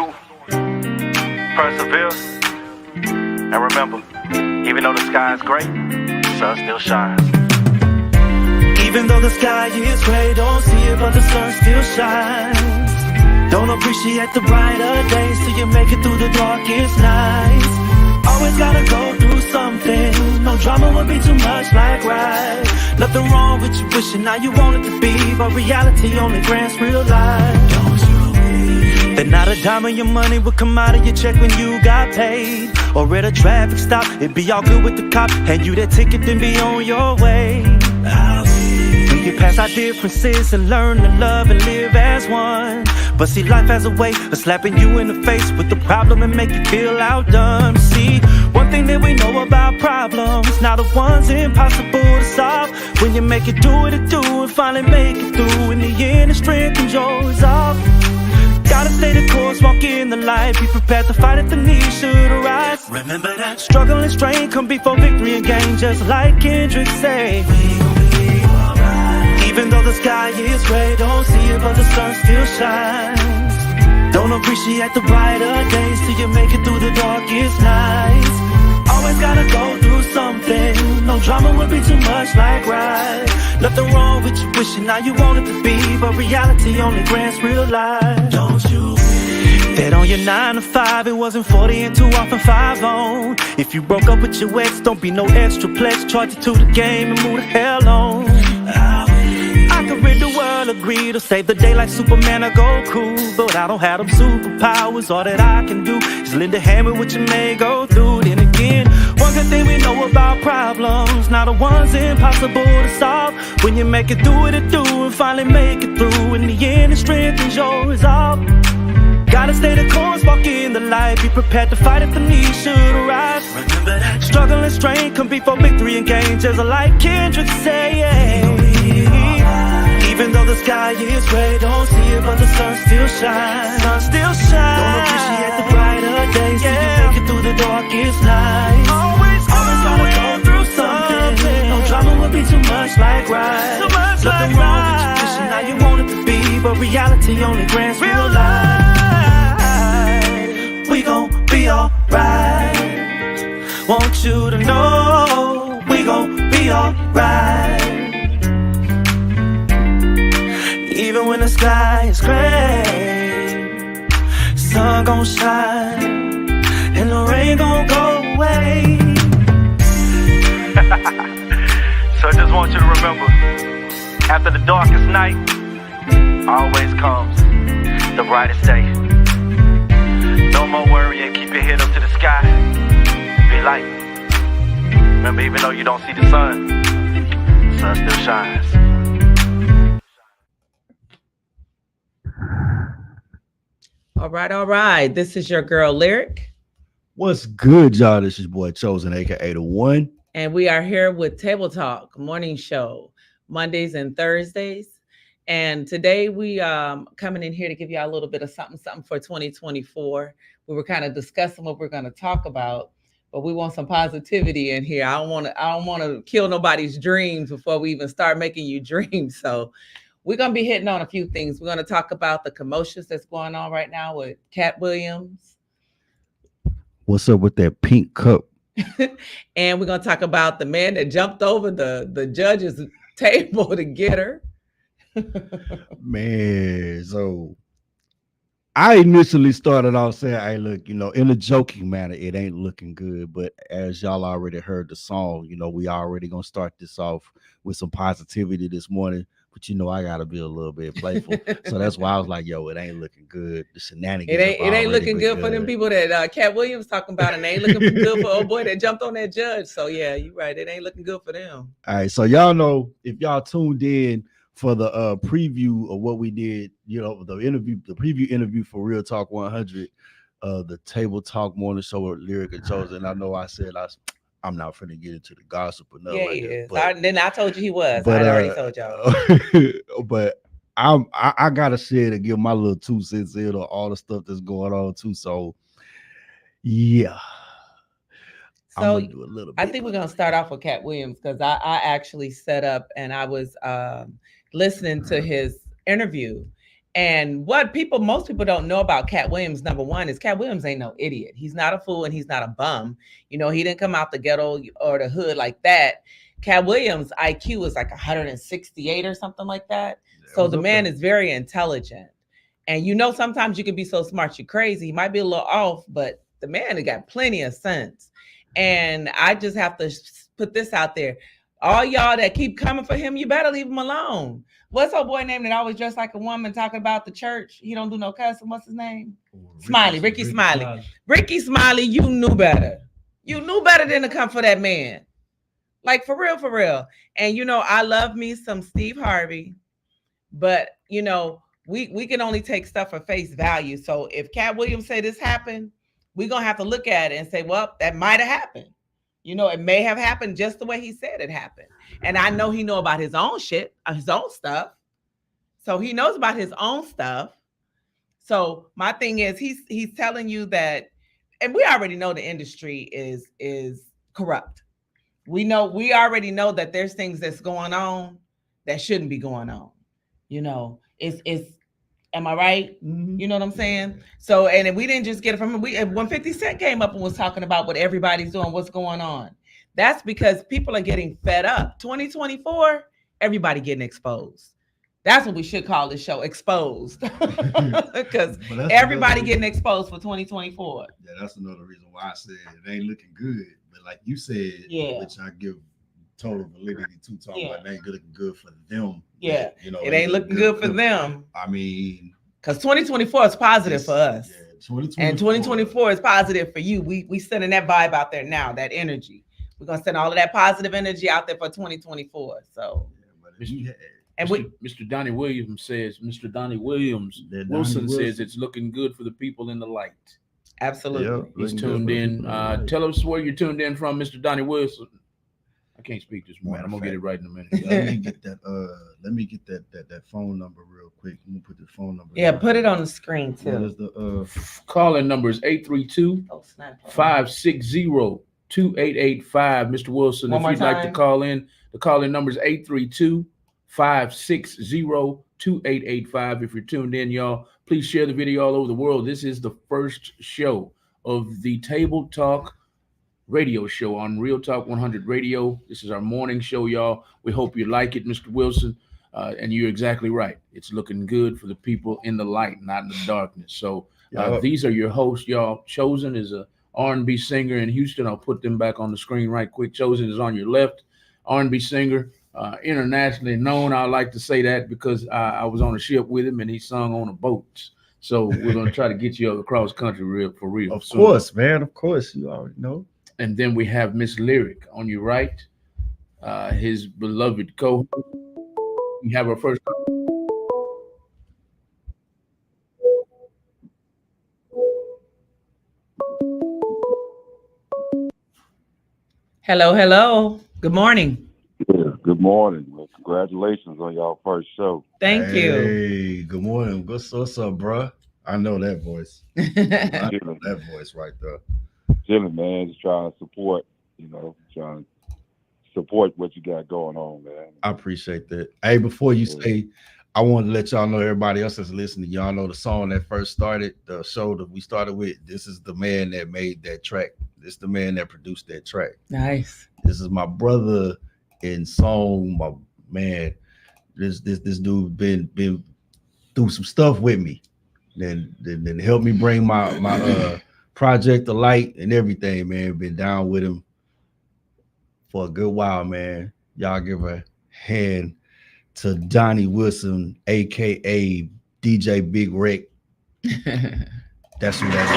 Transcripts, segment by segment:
through, persevere, and remember, even though the sky is gray, the sun still shines. Even though the sky is gray, don't see it, but the sun still shines. Don't appreciate the brighter days till you make it through the darkest nights. Always gotta go through something. No drama would be too much, like right. Nothing wrong with you wishing how you want it to be, but reality only grants real life. Don't you believe that not a dime of your money will come out of your check when you got paid? Or at a traffic stop, it'd be all good with the cop, hand you that ticket, then be on your way. We get past our differences and learn to love and live as one. But see, life has a way of slapping you in the face with the problem and make you feel outdone. See, one thing that we know about problems, now the one's impossible to solve. When you make it do what it do and finally make it through, in the end the strength and your resolve. Gotta stay the course, walk in the light, be prepared to fight if the need should arise. Remember that struggle and strain come before victory and gain, just like Kendrick say. Even though the sky is gray, don't see it, but the sun still shines. Don't appreciate the brighter days till you make it through the darkest nights. Always gotta go through something. No drama would be too much, like right. Nothing wrong with you wishing how you want it to be, but reality only grants real life. Don't you that on your 9 to 5 it wasn't 40 and too often 5 on. If you broke up with your ex, don't be no extra pledge. Charge it to the game and move the hell on. I could rid the world of greed or save the day like Superman or Goku, but I don't have them superpowers. All that I can do is lend a hand with what you may go through. Then again, one good thing we know about problems, now the ones impossible to solve. When you make it do what it do and finally make it through, in the end the strength is your resolve. Gotta stay the course, walk in the light, be prepared to fight if the need should arise. Remember that struggle and strain come before victory and gain, just like Kendrick say. Even though the sky is gray, don't see it, but the sun still shines. Sun still shines. Don't appreciate the brighter days till you make it through the darkest nights. Always gotta go through something. No drama would be too much, like right. Nothing wrong with you wishing how you want it to be, but reality only grants real life. We gon' be alright. Want you to know we gon' be alright. Even when the sky is gray, sun gon' shine and the rain gon' go away. So I just want you to remember, after the darkest night, always comes the brightest day. No more worrying, keep your head up to the sky and be light. Remember, even though you don't see the sun still shines. All right. This is your girl Lyric. What's good, y'all? This is boy Chosen, aka The One. And we are here with Table Talk morning show, Mondays and Thursdays. And today we coming in here to give y'all a little bit of something for 2024. We were kind of discussing what we're going to talk about, but we want some positivity in here. I don't want to kill nobody's dreams before we even start making you dream. So we're going to be hitting on a few things. We're going to talk about the commotions that's going on right now with Cat Williams. What's up with that pink cup? And we're going to talk about the man that jumped over the judge's table to get her. Man, so I initially started off saying, hey, look, in a joking manner, it ain't looking good. But as y'all already heard the song, we already going to start this off with some positivity this morning. But I gotta be a little bit playful, so that's why I was like, "Yo, it ain't looking good." The shenanigans. It ain't looking good for them people that Cat Williams talking about, and they ain't looking good for old boy that jumped on that judge. So yeah, you're right. It ain't looking good for them. All right, so y'all know if y'all tuned in for the preview of what we did, the preview interview for Real Talk 100, the Table Talk morning show with Lyric and Chosen. I know I said I'm not finna get into the gossip or nothing. Yeah, like he is. But, then I told you he was. I already told y'all. But I gotta share to give my little 2 cents in on all the stuff that's going on too. So yeah. So I'm gonna do a little bit. I think we're gonna start off with Cat Williams because I actually set up and I was listening to his interview, And what most people don't know about Cat Williams, number one, is Cat Williams ain't no idiot. He's not a fool and he's not a bum. You know, he didn't come out the ghetto or the hood like that. Cat Williams' IQ is like 168 or something like that. So the man is very intelligent. And you know, sometimes you can be so smart you're crazy. He might be a little off, but the man has got plenty of sense. And I just have to put this out there. All y'all that keep coming for him, you better leave him alone. What's old boy name that always dressed like a woman talking about the church? He don't do no cussing. What's his name? Smiley, Ricky Smiley. Ricky Smiley, you knew better. You knew better than to come for that man. Like for real, for real. And you know, I love me some Steve Harvey, but you know, we can only take stuff for face value. So if Cat Williams say this happened, we're gonna have to look at it and say, well, that might have happened. You know, it may have happened just the way he said it happened. And I know he know about his own shit, his own stuff. So he knows about his own stuff. So my thing is he's telling you that, and we already know the industry is corrupt. We already know that there's things that's going on that shouldn't be going on. You know, it's am I right? Mm-hmm. You know what I'm saying? So, and we didn't just get it from him. When 50 Cent came up and was talking about what everybody's doing, what's going on, that's because people are getting fed up. 2024, everybody getting exposed. That's what we should call this show, Exposed. Because everybody getting exposed for 2024. Yeah, that's another reason why I said it ain't looking good. But like you said, which I give total validity to, talking about it ain't looking good for them. Yeah, you know, it ain't looking good for them. I mean, because 2024 is positive for us. Yeah, 2024. And 2024 is positive for you. We sending that vibe out there now, that energy. We're gonna send all of that positive energy out there for 2024. So Mr. Donnie Williams Wilson says it's looking good for the people in the light. Absolutely. Yep, he's tuned in. Tell us where you're tuned in from, Mr. Donnie Wilson. I can't speak this morning. I'm gonna get it right in a minute. Let me get that phone number real quick. I'm gonna put the phone number. Yeah, put it on the screen too. What is the call-in number is 832-560-2885. Mr. Wilson, if you'd like to call in, the call-in number is 832-560-2885. If you're tuned in, y'all, please share the video all over the world. This is the first show of the Table Talk radio show on Real Talk 100 Radio. This is our morning show, y'all. We hope you like it, Mr. Wilson. And you're exactly right. It's looking good for the people in the light, not in the darkness. So these are your hosts, y'all. Chosen is a R&B singer in Houston. I'll put them back on the screen right quick. Chosen is on your left, R&B singer, internationally known. I like to say that because I was on a ship with him and he sung on a boat. So we're going to try to get you across country for real. Of course, man. Of course. You already know. And then we have Miss Lyric on your right, his beloved co-host. We have our first. Hello. Good morning. Yeah, good morning. Well, congratulations on y'all first show. Thank you. Hey, good morning. What's up, bro? I know that voice. I know that voice right there. Chilling, man. Just trying to support, trying to support what you got going on, man. I appreciate that. Hey, before you say, I want to let y'all know, everybody else that's listening, y'all know the song that first started, the show that we started with. This is the man that made that track. This is the man that produced that track. Nice. This is my brother in song. My man, this dude been through some stuff with me. Then helped me bring my project to light and everything, man. Been down with him for a good while, man. Y'all give a hand to Donnie Wilson, aka DJ Big Rick. That's who that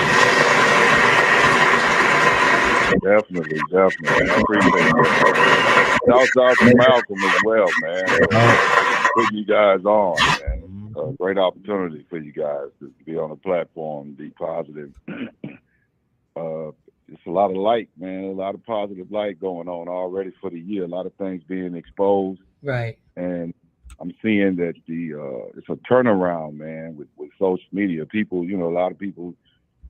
is. Definitely. I appreciate it. Shouts out to Malcolm as well, man. Putting you guys on, man. Great opportunity for you guys to be on the platform, be positive. It's a lot of light, man. A lot of positive light going on already for the year. A lot of things being exposed. Right. And I'm seeing that it's a turnaround, man, with social media. People, a lot of people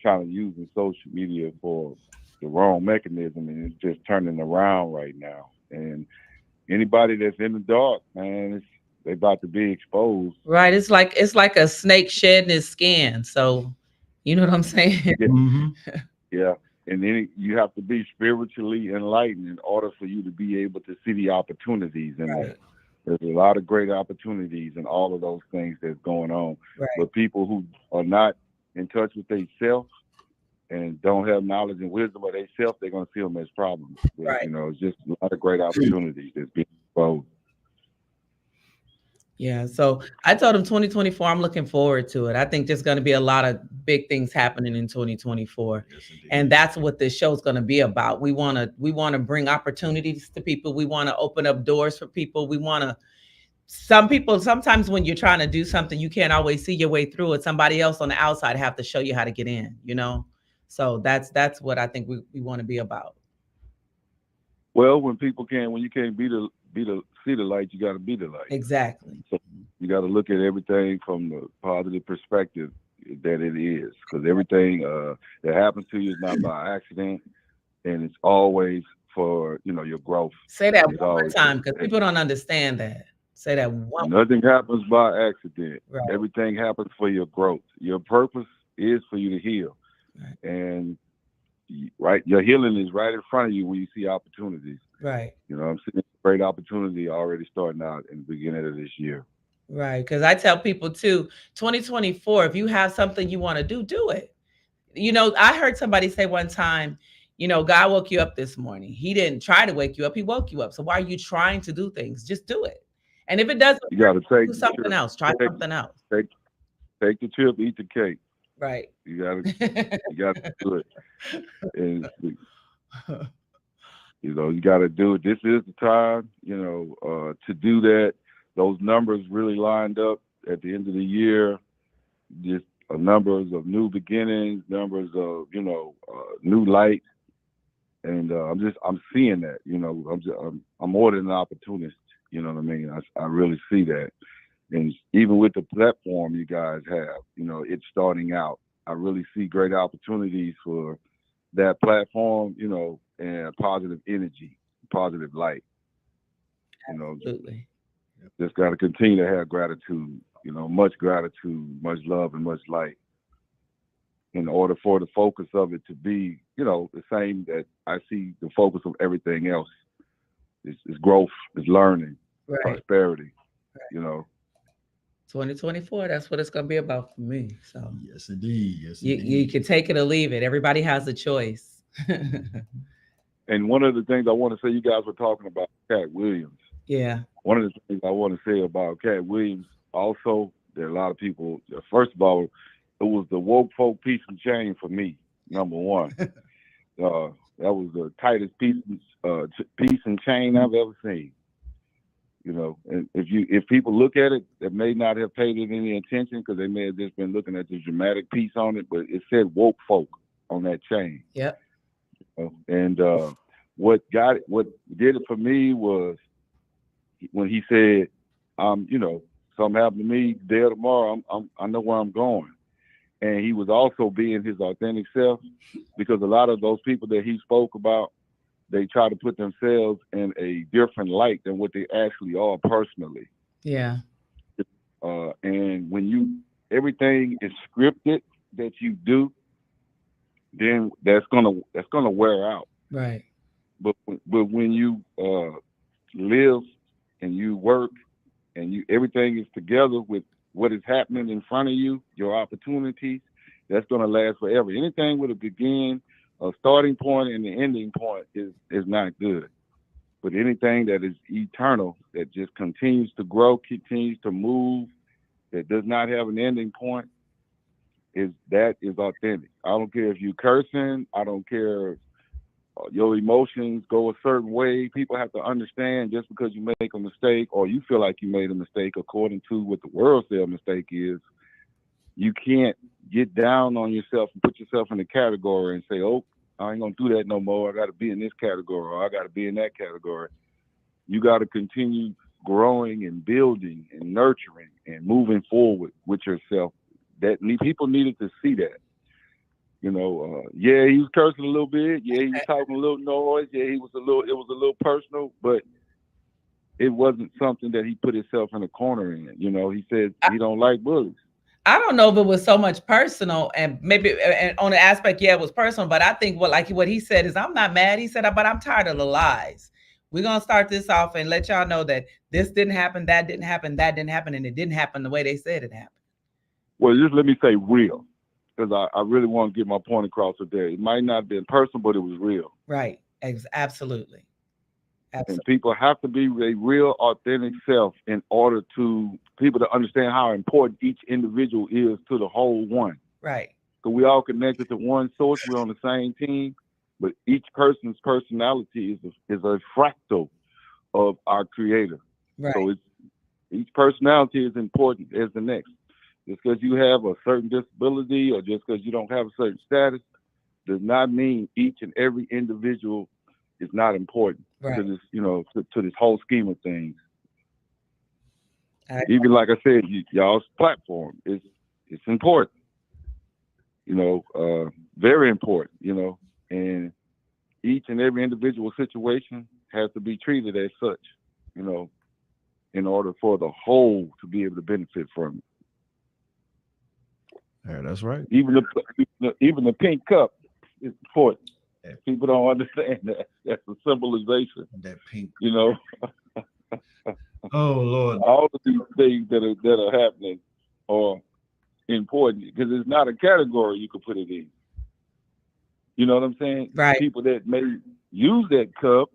kind of using social media for the wrong mechanism, and it's just turning around right now. And anybody that's in the dark, man, they about to be exposed. Right. It's like a snake shedding its skin. So, you know what I'm saying? Yeah, Mm-hmm. yeah. And then you have to be spiritually enlightened in order for you to be able to see the opportunities in Right. there. There's a lot of great opportunities in all of those things that's going on. Right. But people who are not in touch with themselves and don't have knowledge and wisdom of themselves, they're going to see them as problems. But, Right. you know, it's just a lot of great opportunities that's being exposed. Yeah. So I told him 2024, I'm looking forward to it. I think there's going to be a lot of big things happening in 2024. Yes, indeed. And that's what this show is going to be about. We want to bring opportunities to people. We want to open up doors for people. We want to, some people, sometimes when you're trying to do something, you can't always see your way through it. Somebody else on the outside have to show you how to get in, you know? So that's what I think we want to be about. Well, when you can't see the light, you got to be the light. Exactly. So you got to look at everything from the positive perspective that it is, because everything that happens to you is not by accident, and it's always for your growth. Say that It's one more always- time, because people don't understand that. Say that one. Nothing happens by accident. Right. Everything happens for your growth. Your purpose is for you to heal, Right. and your healing is right in front of you when you see opportunities. Right. I'm seeing a great opportunity already starting out in the beginning of this year. Right. Because I tell people too, 2024, if you have something you want to do it. I heard somebody say one time, God woke you up this morning. He didn't try to wake you up. He woke you up. So why are you trying to do things? Just do it. And if it doesn't, You got to do something else. Try something else. Take the chip, eat the cake. Right. You gotta do it. And you gotta do it. This is the time, to do that. Those numbers really lined up at the end of the year. Just numbers of new beginnings, numbers of new light, and I'm seeing that. I'm more than an opportunist. You know what I mean? I really see that. And even with the platform you guys have, it's starting out. I really see great opportunities for that platform, and positive energy, positive light. Absolutely. Just got to continue to have gratitude, much gratitude, much love, and much light in order for the focus of it to be, the same that I see the focus of everything else. It's growth, it's learning, Right. prosperity, 2024, that's what it's going to be about for me. So Yes, indeed. Yes, you indeed. can take it or leave it. Everybody has a choice. And one of the things I want to say, you guys were talking about Cat Williams. Yeah. One of the things I want to say about Cat Williams, also, there are a lot of people. First of all, it was the woke folk piece and chain for me, number one. That was the tightest piece and chain I've ever seen. And if people look at it, that may not have paid it any attention because they may have just been looking at the dramatic piece on it, but it said woke folk on that chain. Yep. And what did it for me was when he said, something happened to me today or tomorrow, I know where I'm going. And he was also being his authentic self, because a lot of those people that he spoke about, they try to put themselves in a different light than what they actually are personally. Yeah. And when everything is scripted that you do, then that's gonna wear out. Right. But when you live and you work and everything is together with what is happening in front of you, your opportunities, that's gonna last forever. Anything with a begin, a starting point, and the ending point is not good. But anything that is eternal, that just continues to grow, continues to move, that does not have an ending point, is authentic. I don't care if you cursing. I don't care if your emotions go a certain way. People have to understand, just because you make a mistake or you feel like you made a mistake according to what the world says a mistake is, you can't get down on yourself and put yourself in a category and say, oh, I ain't gonna do that no more. I got to be in this category, or I got to be in that category. You got to continue growing and building and nurturing and moving forward with yourself. That people needed to see that. Yeah, he was cursing a little bit. Yeah, he was talking a little noise. Yeah, it was a little personal. But it wasn't something that he put himself in a corner in. You know, he said he don't like bullies. I don't know if it was so much personal, and maybe and on the aspect, yeah, it was personal. But I think what he said is, I'm not mad. He said, but I'm tired of the lies. We're gonna start this off and let y'all know that this didn't happen, that didn't happen, that didn't happen, and it didn't happen the way they said it happened. Well, just let me say real, because I really want to get my point across today. It might not have been personal, but it was real. Right. Absolutely. And people have to be a real, authentic self in order to people to understand how important each individual is to the whole one. Right. So we all connected to one source. We're on the same team, but each person's personality is a fractal of our creator. Right. So each personality is important as the next. Just because you have a certain disability or just because you don't have a certain status does not mean each and every individual is not important. Right. To this, to this whole scheme of things. Even like I said, y'all's platform is important. Very important. And each and every individual situation has to be treated as such. In order for the whole to be able to benefit from it. Yeah, that's right. Even the pink cup is important. People don't understand that. That's a symbolization. That pink. Oh Lord! All of these things that are happening are important because it's not a category you can put it in. You know what I'm saying? Right. People that may use that cup,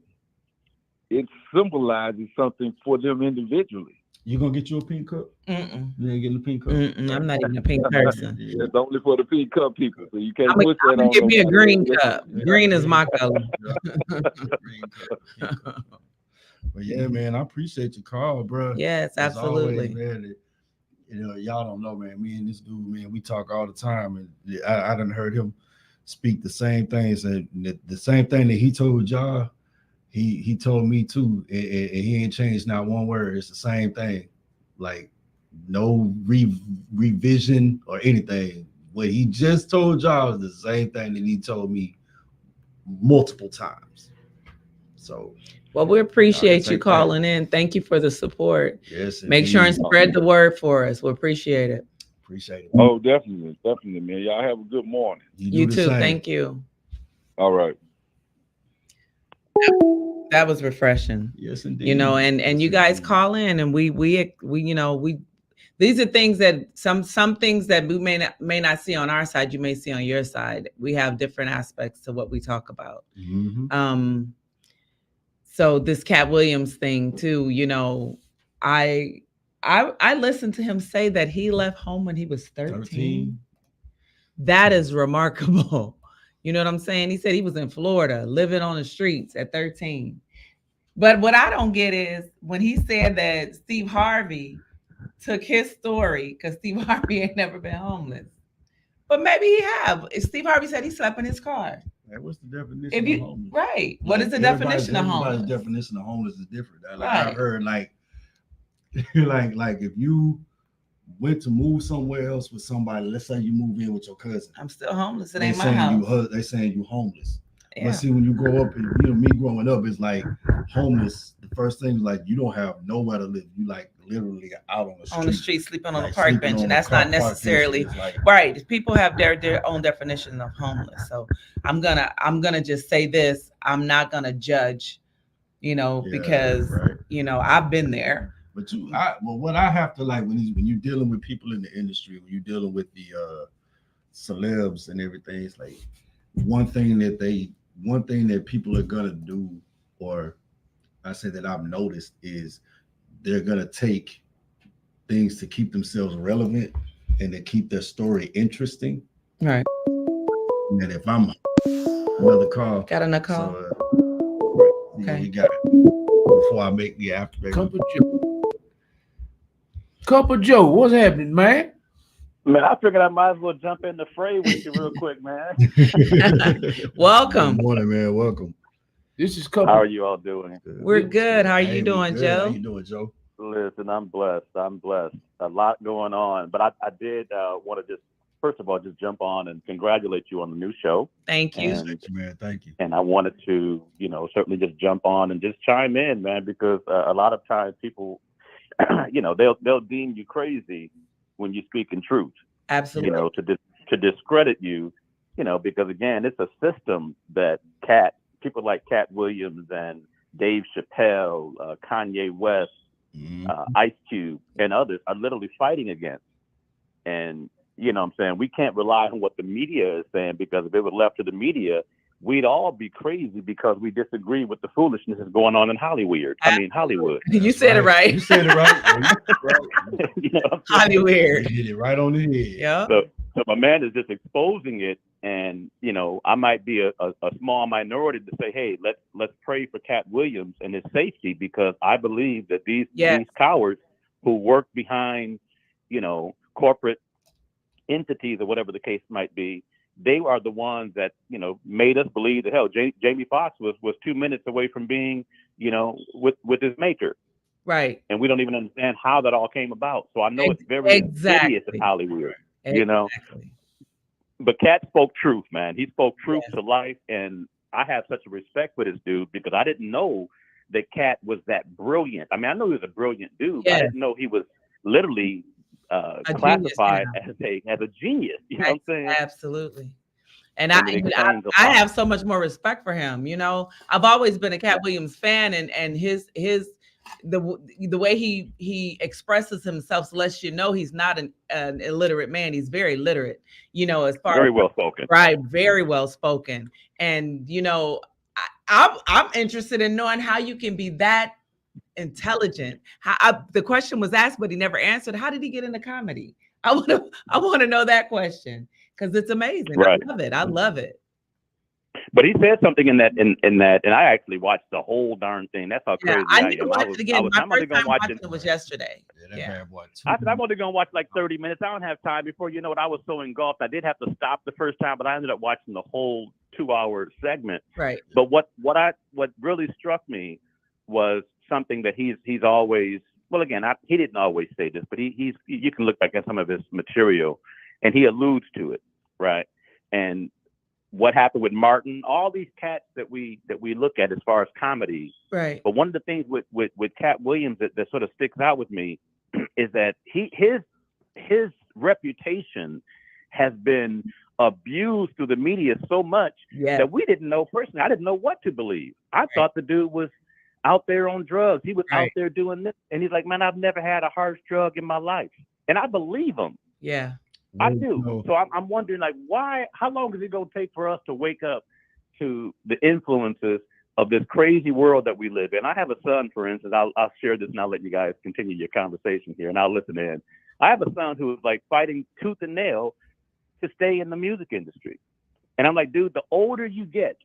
it symbolizes something for them individually. You gonna get you a pink cup? Mm-mm. You ain't getting a pink cup? I'm not even a pink person. It's only for the pink cup people, so you can't put that on. Give me a green cup. Green is my color. Green cup. But yeah, man, I appreciate your call, bro. Yes, absolutely. Always, man, y'all don't know, man. Me and this dude, man, we talk all the time, and I done heard him speak the same things, and the same thing that he told y'all. He told me too, and he ain't changed not one word. It's the same thing, like no revision or anything. What he just told y'all is the same thing that he told me multiple times. So, well, we appreciate you calling in. Thank you for the support. Yes, make sure and spread the word for us. We appreciate it. Appreciate it. Oh, definitely, man. Y'all have a good morning. You too. Thank you. All right. That was refreshing. Yes, indeed. And you guys call in, and we these are things that some things that we may not see on our side, you may see on your side. We have different aspects to what we talk about. Mm-hmm. So this Cat Williams thing too, I listened to him say that he left home when he was 13. That is remarkable. You know what I'm saying? He said he was in Florida, living on the streets at 13. But what I don't get is when he said that Steve Harvey took his story, because Steve Harvey ain't never been homeless. But maybe he have. Steve Harvey said he slept in his car. What's the definition of homeless? Right. What is the definition of homeless? Everybody's definition of homeless is different. Right. I heard like if you went to move somewhere else with somebody, let's say you move in with your cousin. I'm still homeless. It ain't my house. They saying you homeless. Yeah. But see, when you grow up, and me growing up, it's like homeless. The first thing is like you don't have nowhere to live. You like literally out on the street. On the street, sleeping on a park bench, and that's not necessarily right. People have their own definition of homeless. So I'm gonna just say this. I'm not gonna judge, because I've been there. But what I have to like when you're dealing with people in the industry, when you're dealing with the celebs and everything, it's like one thing that people are gonna do, or I say that I've noticed, is they're gonna take things to keep themselves relevant and to keep their story interesting. Right. And if I'm another call, got another call. So, okay. We got it before I make the after. Cup of Joe, what's happening, man? Man, I figured I might as well jump in the fray with you real quick, man. Welcome. Good morning, man. Welcome. This is Cup. How are you all doing? We're good. How are you doing, Joe? How you doing, Joe? Listen, I'm blessed. A lot going on, but I did want to just first of all, just jump on and congratulate you on the new show. Thank you. And, Thank you, man. Thank you. and I wanted to, certainly just jump on and just chime in, man, because a lot of times people, they'll deem you crazy when you speak in truth. Absolutely. To discredit you, because again, it's a system that people like Cat Williams and Dave Chappelle, Kanye West, Ice Cube, and others are literally fighting against. And, what I'm saying, we can't rely on what the media is saying, because if it was left to the media, we'd all be crazy because we disagree with the foolishness that's going on in Hollywood. Hollywood. You said it right. You said it right. Hollywood. You hit it right on the head. Yeah. So my man is just exposing it, and I might be a small minority to say, hey, let's pray for Cat Williams and his safety, because I believe that these cowards who work behind corporate entities or whatever the case might be, they are the ones that made us believe that hell, Jamie Foxx was 2 minutes away from being with his maker. Right. And we don't even understand how that all came about. So I know it's very insidious in Hollywood. Exactly. But Cat spoke truth, man. He spoke truth to life, and I have such a respect for this dude, because I didn't know that Cat was that brilliant. I mean, I know he was a brilliant dude, but I didn't know he was literally classified as a genius. You know what I'm saying? Absolutely. And I have so much more respect for him. I've always been a Cat Williams fan, and the way he expresses himself lets you know he's not an illiterate man. He's very literate, as far very well spoken. Right, very well spoken. And I'm interested in knowing how you can be that intelligent. The question was asked, but he never answered. How did he get into comedy? I want to know that question, because it's amazing. Right. I love it. But he said something in that, and I actually watched the whole darn thing. That's how crazy I need to am. watch it again. My first time watching it was yesterday. I said I'm only gonna watch like 30 minutes. I don't have time. Before you know it, I was so engulfed. I did have to stop the first time, but I ended up watching the whole 2-hour segment. Right. But what really struck me was something that he's always, well, again, he didn't always say this, but you can look back at some of his material, and he alludes to it, right? And what happened with Martin, all these cats that we look at as far as comedy. Right. But one of the things with Cat Williams that sort of sticks out with me is that his reputation has been abused through the media so much that we didn't know personally. I didn't know what to believe. I thought the dude was out there on drugs. He was out there doing this. And he's like, man, I've never had a harsh drug in my life. And I believe him. Yeah. I do. So I'm wondering, like, how long is it going to take for us to wake up to the influences of this crazy world that we live in? I have a son, for instance. I'll share this and I'll let you guys continue your conversation here, and I'll listen in. I have a son who is like fighting tooth and nail to stay in the music industry. And I'm like, dude, the older you get,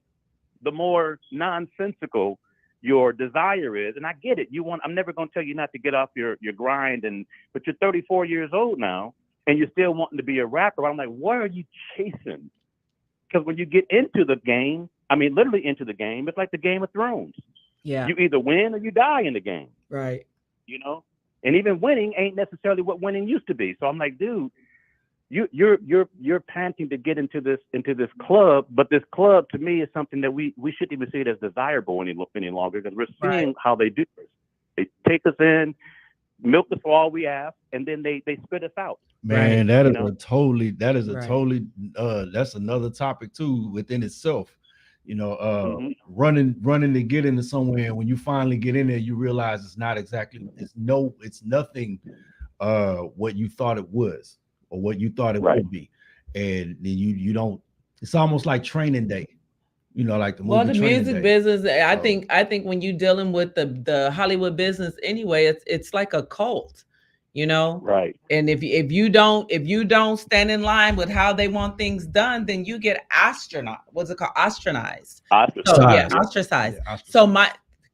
the more nonsensical your desire is. And I get it. I'm never going to tell you not to get off your grind, but you're 34 years old now, and you're still wanting to be a rapper. I'm like, what are you chasing? Because when you get into the game, I mean, literally into the game, it's like the Game of Thrones. Yeah. You either win or you die in the game. Right. And even winning ain't necessarily what winning used to be. So I'm like, dude, you're panting to get into this club, but this club to me is something that we shouldn't even see it as desirable any longer, because we're seeing how they do this. They take us in, milk us for all we have, and then they spit us out. Man, that is that's another topic too within itself. Running to get into somewhere, and when you finally get in there, you realize it's nothing what you thought it was or what you thought it would be. And then you don't, it's almost like Training Day. Like the movie. Well, the music business, I think when you're dealing with the Hollywood business anyway, it's like a cult. Right. And if you don't stand in line with how they want things done, then you get ostracized. Ostracized. So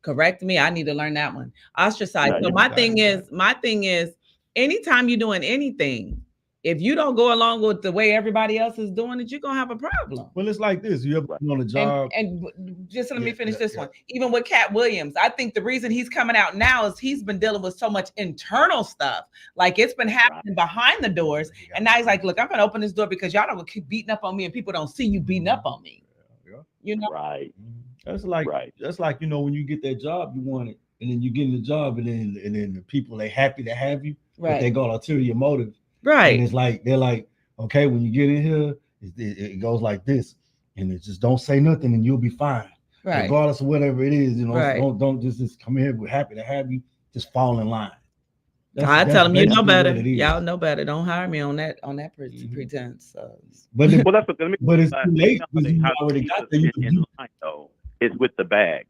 correct me, I need to learn that one. Ostracized. So my thing is, anytime you're doing anything, If you don't go along with the way everybody else is doing it, you're gonna have a problem. Well, it's like this. You ever been on a job? And just let me Yeah, finish yeah, this yeah. one. Even with Cat Williams, I think the reason he's coming out now is he's been dealing with so much internal stuff. Like it's been happening behind the doors. And now he's like, look, I'm gonna open this door because y'all don't keep beating up on me and people don't see you beating up on me. Yeah. You know? Right. That's like you know, when you get that job you wanted, and then you get in the job, and then the people they happy to have you, but they got ulterior motive. Right. And it's like they're like, okay, when you get in here, it goes like this, and it just don't say nothing, and you'll be fine, Right. regardless of whatever it is. You know, Right. don't just come here. We're happy to have you. Just fall in line. I tell them, you know basically better. what it is. Y'all know better. Don't hire me on that pretense. So. But Well, that's what. Let me, but it's too late how because you how already keep us got there. You in line, though, is with the bag,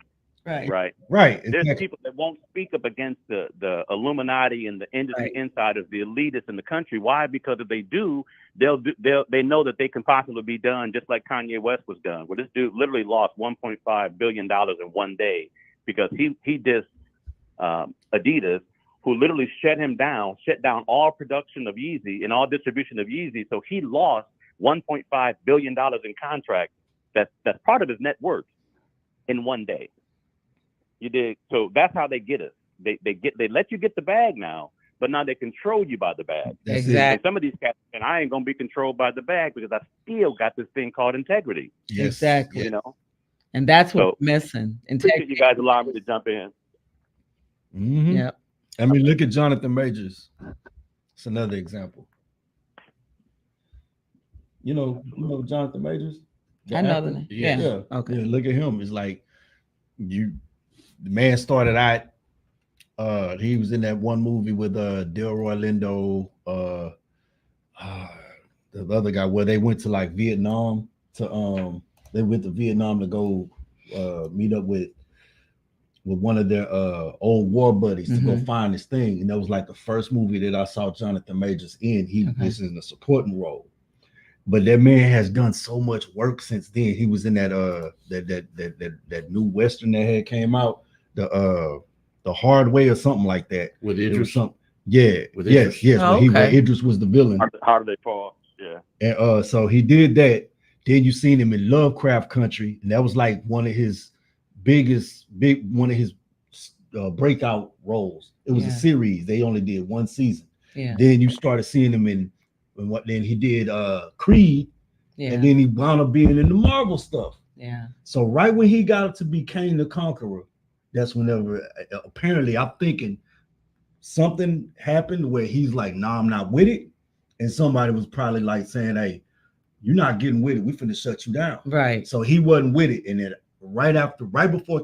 Right. right? Exactly. There's people that won't speak up against the Illuminati and the industry insiders, the elitists in the country. Why? Because if they do, they know that they can possibly be done just like Kanye West was done. Well, this dude literally lost $1.5 billion in one day because he dissed Adidas, who literally shut down all production of Yeezy and all distribution of Yeezy. So he lost $1.5 billion in contracts. That's part of his net worth in one day. You did. So that's how they get us. They let you get the bag now, but now they control you by the bag. That's Exactly. And some of these cats, and I ain't gonna be controlled by the bag because I still got this thing called integrity. Yes. Exactly. You know. And that's what So, we're missing. Appreciate you guys allowing me to jump in. Mhm. Yep. I mean, look at Jonathan Majors. It's another example. You know Jonathan Majors? The I know actor? the name. Yeah. Yeah. Okay. Yeah, look at him. It's like the man started out. He was in that one movie with Delroy Lindo, the other guy where they went to like Vietnam they went to Vietnam to go meet up with one of their old war buddies to go find this thing. And that was like the first movie that I saw Jonathan Majors in. He was in a supporting role. But that man has done so much work since then. He was in that that new Western that had came out, the Hard Way or something like that. With It was Idris. some, yeah, With yes, Idris. yes. Oh, Where okay. Idris was the villain. How do they fall? Yeah. And so he did that. Then you seen him in Lovecraft Country, and that was like one of his breakout roles. It was a series. They only did one season. Yeah. Then you started seeing him in then he did Creed, Yeah. and then he wound up being in the Marvel stuff. Yeah. So right when he got to be Kane the Conqueror, that's whenever apparently I'm thinking something happened where he's like, nah, I'm not with it. And somebody was probably like saying, hey, you're not getting with it. We finna shut you down. Right. So he wasn't with it. And then right before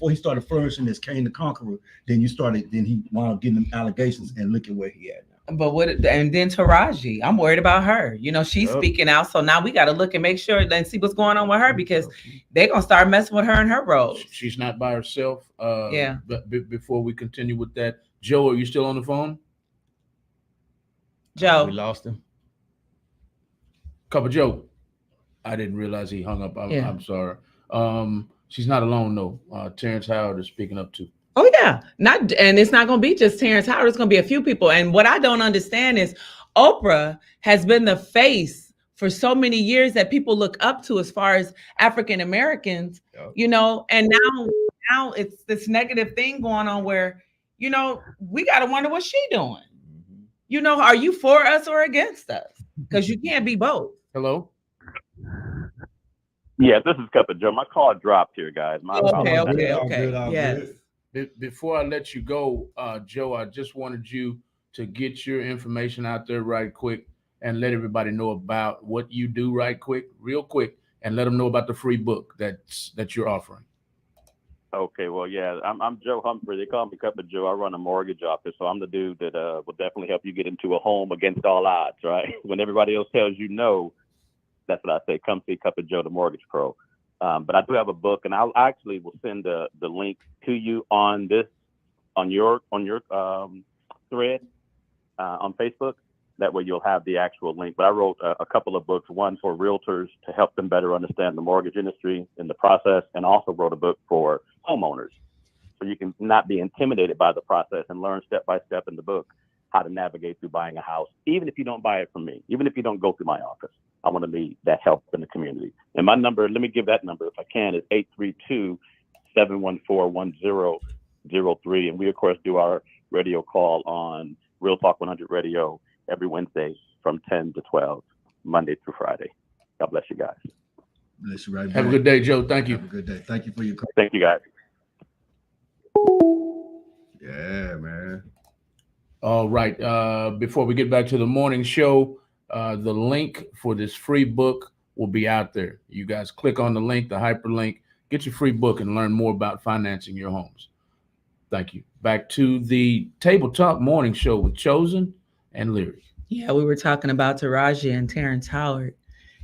he started flourishing as Kane the Conqueror, then he wound up getting them allegations, and look at where he at now. But and then Taraji, I'm worried about her. You know, she's speaking out. So now we got to look and make sure and see what's going on with her because they're going to start messing with her and her roles. She's not by herself. Yeah. But before we continue with that, Joe, are you still on the phone? Joe. We lost him. Cup of Joe. I didn't realize he hung up. I'm sorry. She's not alone though. Terrence Howard is speaking up too. Oh yeah, and it's not going to be just Terrence Howard. It's going to be a few people. And what I don't understand is Oprah has been the face for so many years that people look up to as far as African Americans. You know, and now it's this negative thing going on where you know we got to wonder what she's doing. You know, are you for us or against us? Because you can't be both. Hello. Yeah, this is Cup of Joe. My call dropped here, guys. Okay. Yes. Before I let you go, Joe, I just wanted you to get your information out there right quick and let everybody know about what you do real quick, and let them know about the free book that you're offering. Okay, well, yeah, I'm Joe Humphrey. They call me Cup of Joe. I run a mortgage office, so I'm the dude that will definitely help you get into a home against all odds, right? When everybody else tells you no, that's what I say. Come see Cup of Joe, the Mortgage Pro. But I do have a book, and I'll actually will send the link to you on your thread on Facebook. That way you'll have the actual link. But I wrote a couple of books, one for realtors to help them better understand the mortgage industry in the process, and also wrote a book for homeowners so you can not be intimidated by the process and learn step by step in the book how to navigate through buying a house, even if you don't buy it from me, even if you don't go through my office. I want to be that help in the community. And my number, let me give that number if I can, is 832-714-1003. And we, of course, do our radio call on Real Talk 100 Radio every Wednesday from 10 to 12, Monday through Friday. God bless you guys. Bless you right back. Have a good day, Joe. Thank you. Have a good day. Thank you for your call. Thank you, guys. Yeah, man. All right. Before we get back to the morning show, the link for this free book will be out there. You guys click on the link, the hyperlink, get your free book and learn more about financing your homes. Thank you. Back to the Table Talk morning show with Chosen and Leary. Yeah, we were talking about Taraji and Terrence Howard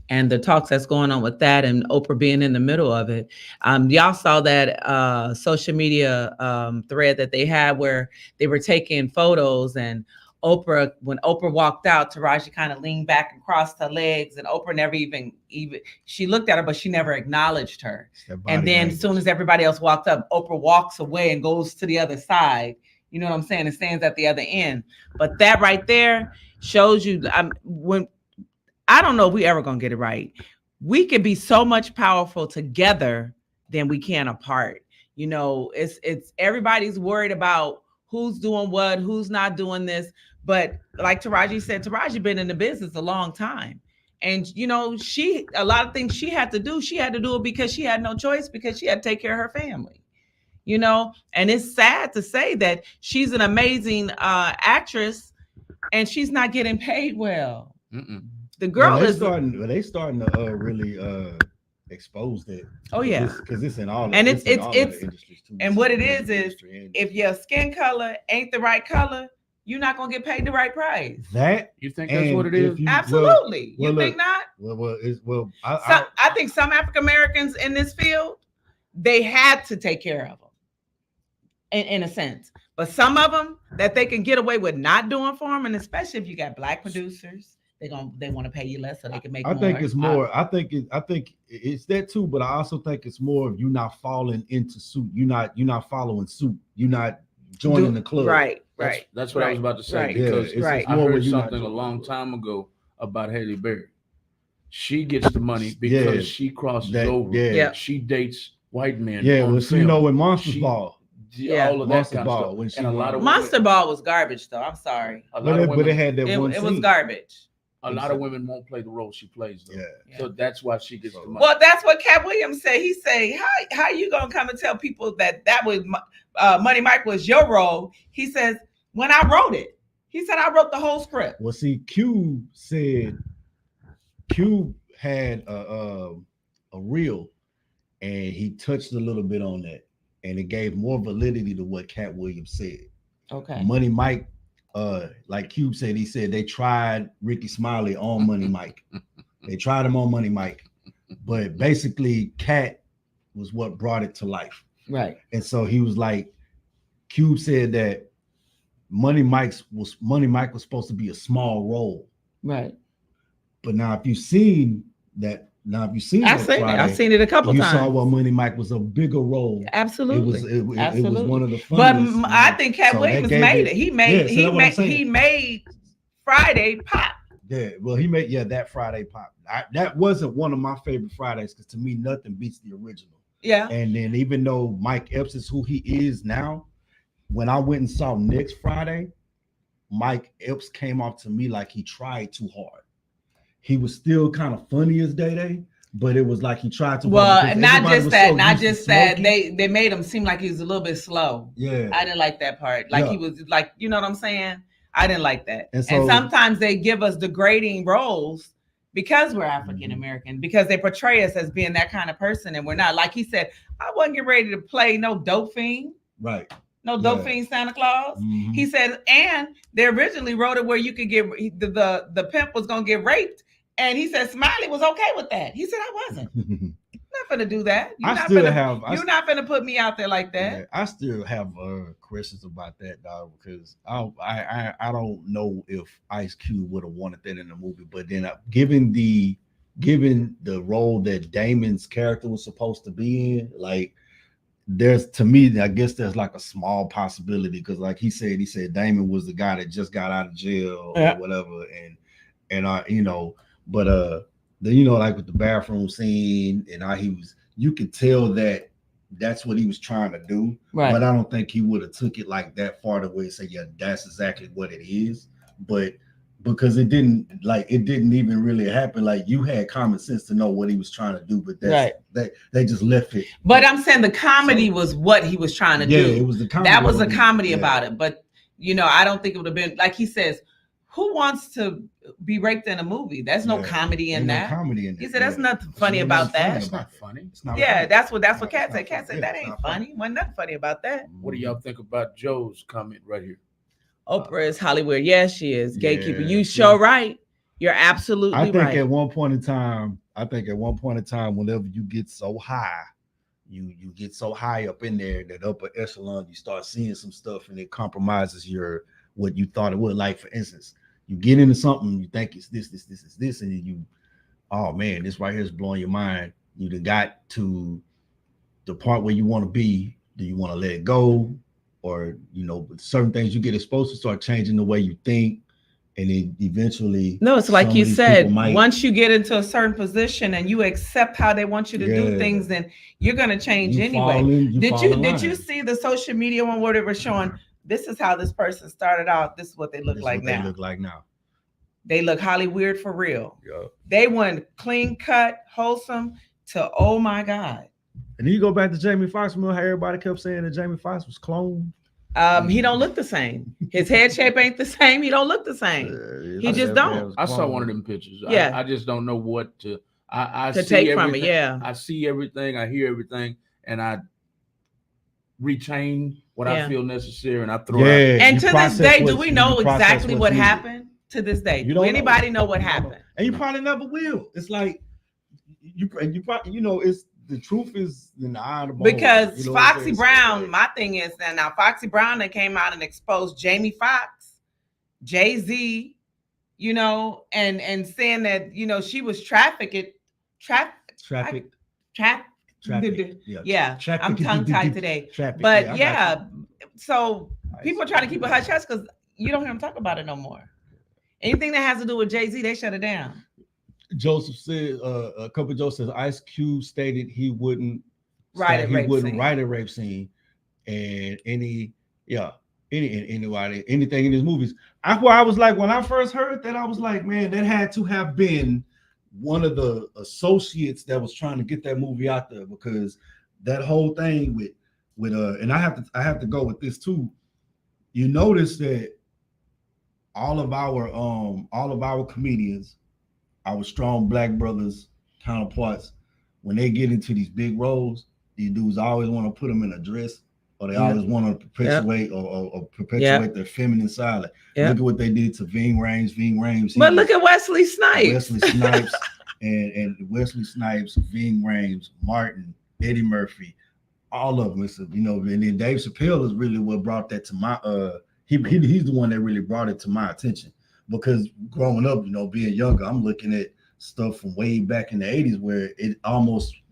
and the talks that's going on with that, and Oprah being in the middle of it. Y'all saw that social media thread that they had where they were taking photos, and Oprah, when Oprah walked out, Taraji kind of leaned back and crossed her legs, and Oprah never even she looked at her, but she never acknowledged her. And then as soon as everybody else walked up, Oprah walks away and goes to the other side. You know what I'm saying? And stands at the other end. But that right there shows you, when I don't know if we ever gonna get it right. We can be so much powerful together than we can apart. You know, it's everybody's worried about who's doing what, who's not doing this. But like Taraji said, Taraji been in the business a long time. And, you know, a lot of things she had to do it because she had no choice, because she had to take care of her family, you know. And it's sad to say that she's an amazing actress and she's not getting paid well. The girl is starting to really expose that. Oh yeah, because it's in all. And it's industries too. And what it is if your skin color ain't the right color, you're not gonna get paid the right price. That you think that's what it is? Absolutely. Well, you think not? I think some African Americans in this field, they had to take care of them, in a sense. But some of them that they can get away with not doing for them, and especially if you got Black producers, they want to pay you less so they can make more. I think it's more. I think it's that too. But I also think it's more of you not falling into suit. You're not following suit. You're not joining the club. Right. That's what I was about to say, because I heard something a long time ago about Halle Berry. She gets the money because she crosses over. Yeah. She dates white men. Yeah, well, so you know, when Monsters Ball. All of that kind of stuff. And a lot of Monster Ball was garbage, though. I'm sorry. But it had that one scene. It was garbage. A lot of women won't play the role she plays, though. Yeah. So that's why she gets the money. Well, that's what Cat Williams said. He said, how you gonna come and tell people that was Money Mike was your role? He says, when I wrote it, he said I wrote the whole script. Well, see, Cube had a reel, and he touched a little bit on that, and it gave more validity to what Cat Williams said. Okay. Money Mike, like Cube said, he said they tried Ricky Smiley on Money Mike. They tried him on Money Mike, but basically Cat was what brought it to life. Right. And so he was like, Cube said that Money Mike was supposed to be a small role. Right. But now if you've seen that, I've seen it a couple times. You saw what Money Mike was a bigger role. Absolutely. It was one of the funniest. But I think Cat Williams made it. He made Friday pop. Yeah, well, he made that Friday pop. That wasn't one of my favorite Fridays, because to me nothing beats the original. Yeah. And then even though Mike Epps is who he is now, when I went and saw Next Friday, Mike Epps came off to me like he tried too hard. He was still kind of funny as Day, but it was like he tried to. Well, not just that. They made him seem like he was a little bit slow. Yeah, I didn't like that part. Like he was like, you know what I'm saying? I didn't like that. And sometimes they give us degrading roles because we're African American, because they portray us as being that kind of person, and we're not. Like he said, I wasn't getting ready to play no dope fiend. Right. No dope fiend Santa Claus. Mm-hmm. He said, and they originally wrote it where you could get the pimp was gonna get raped. And he said Smiley was okay with that. He said, I wasn't. I'm not gonna do that. You're not gonna put me out there like that. Yeah, I still have questions about that, dog, because I don't know if Ice Cube would have wanted that in the movie. But then given the role that Damon's character was supposed to be in, like there's, to me, I guess there's like a small possibility because, like he said Damon was the guy that just got out of jail or whatever, and you know, but like with the bathroom scene and how he was, you could tell that that's what he was trying to do, Right. But I don't think he would have took it like that far to where he say, yeah, that's exactly what it is, but because it didn't even really happen. Like you had common sense to know what he was trying to do, but that's they just left it. But I'm saying the comedy was what he was trying to do. Yeah, it was the comedy. That was a comedy about it. But I don't think it would have been like he says. Who wants to be raped in a movie? There's no comedy in that. No comedy in he said there's nothing funny about that. It's not funny. It's not. Yeah, funny. That's what Kat said. Kat said that ain't funny. Wasn't nothing funny about that. What do y'all think about Joe's comment right here? Oprah is Hollywood. Yes, she is. Gatekeeper. You sure right. You're absolutely right. I think at one point in time, whenever you get so high, you get so high up in there, that upper echelon, you start seeing some stuff and it compromises what you thought it would. Like, for instance, you get into something, you think it's this, and you, oh man, this right here is blowing your mind. You done got to the part where you want to be. Do you want to let it go? Or, certain things you get exposed to start changing the way you think. And then eventually. No, it's like you said, once you get into a certain position and you accept how they want you to do things, then you're going to change anyway. Did you see the social media one where they were showing, this is how this person started out, this is what they look like now. They look Hollywood for real. Yeah. They went clean cut, wholesome to, oh my God. And then you go back to Jamie Foxx, remember how everybody kept saying that Jamie Foxx was cloned? He don't look the same. His head shape ain't the same. He don't look the same. He just don't. I saw one of them pictures. Yeah. I just don't know what to see take everything. from it. Yeah. I see everything. I hear everything, and I retain what I feel necessary, and I throw it out. And to this day, do we know exactly what happened? To this day, do anybody know what happened? And you probably never will. It's like you probably, it's the truth is in the eye of the ball. Because Foxy Brown, my thing is that now Foxy Brown that came out and exposed Jamie Foxx, Jay-Z, and saying that she was trafficked. Yeah, I'm tongue tied today. But so people are trying to keep it hush hush because you don't hear them talk about it no more. Anything that has to do with Jay-Z, they shut it down. Joseph said, Joseph says Ice Cube stated he wouldn't write a rape scene, and anything in his movies. I was like, when I first heard that, I was like, man, that had to have been one of the associates that was trying to get that movie out there, because that whole thing with and I have to go with this too. You notice that all of our comedians, our strong black brothers, counterparts, when they get into these big roles, these dudes always want to put them in a dress, or they always want to perpetuate or perpetuate their feminine side. Like, look at what they did to Ving Rhames. But look at Wesley Snipes. and Wesley Snipes, Ving Rhames, Martin, Eddie Murphy, all of them. And then Dave Chappelle is really what brought that to my he's the one that really brought it to my attention, because growing up, being younger, I'm looking at stuff from way back in the 80s where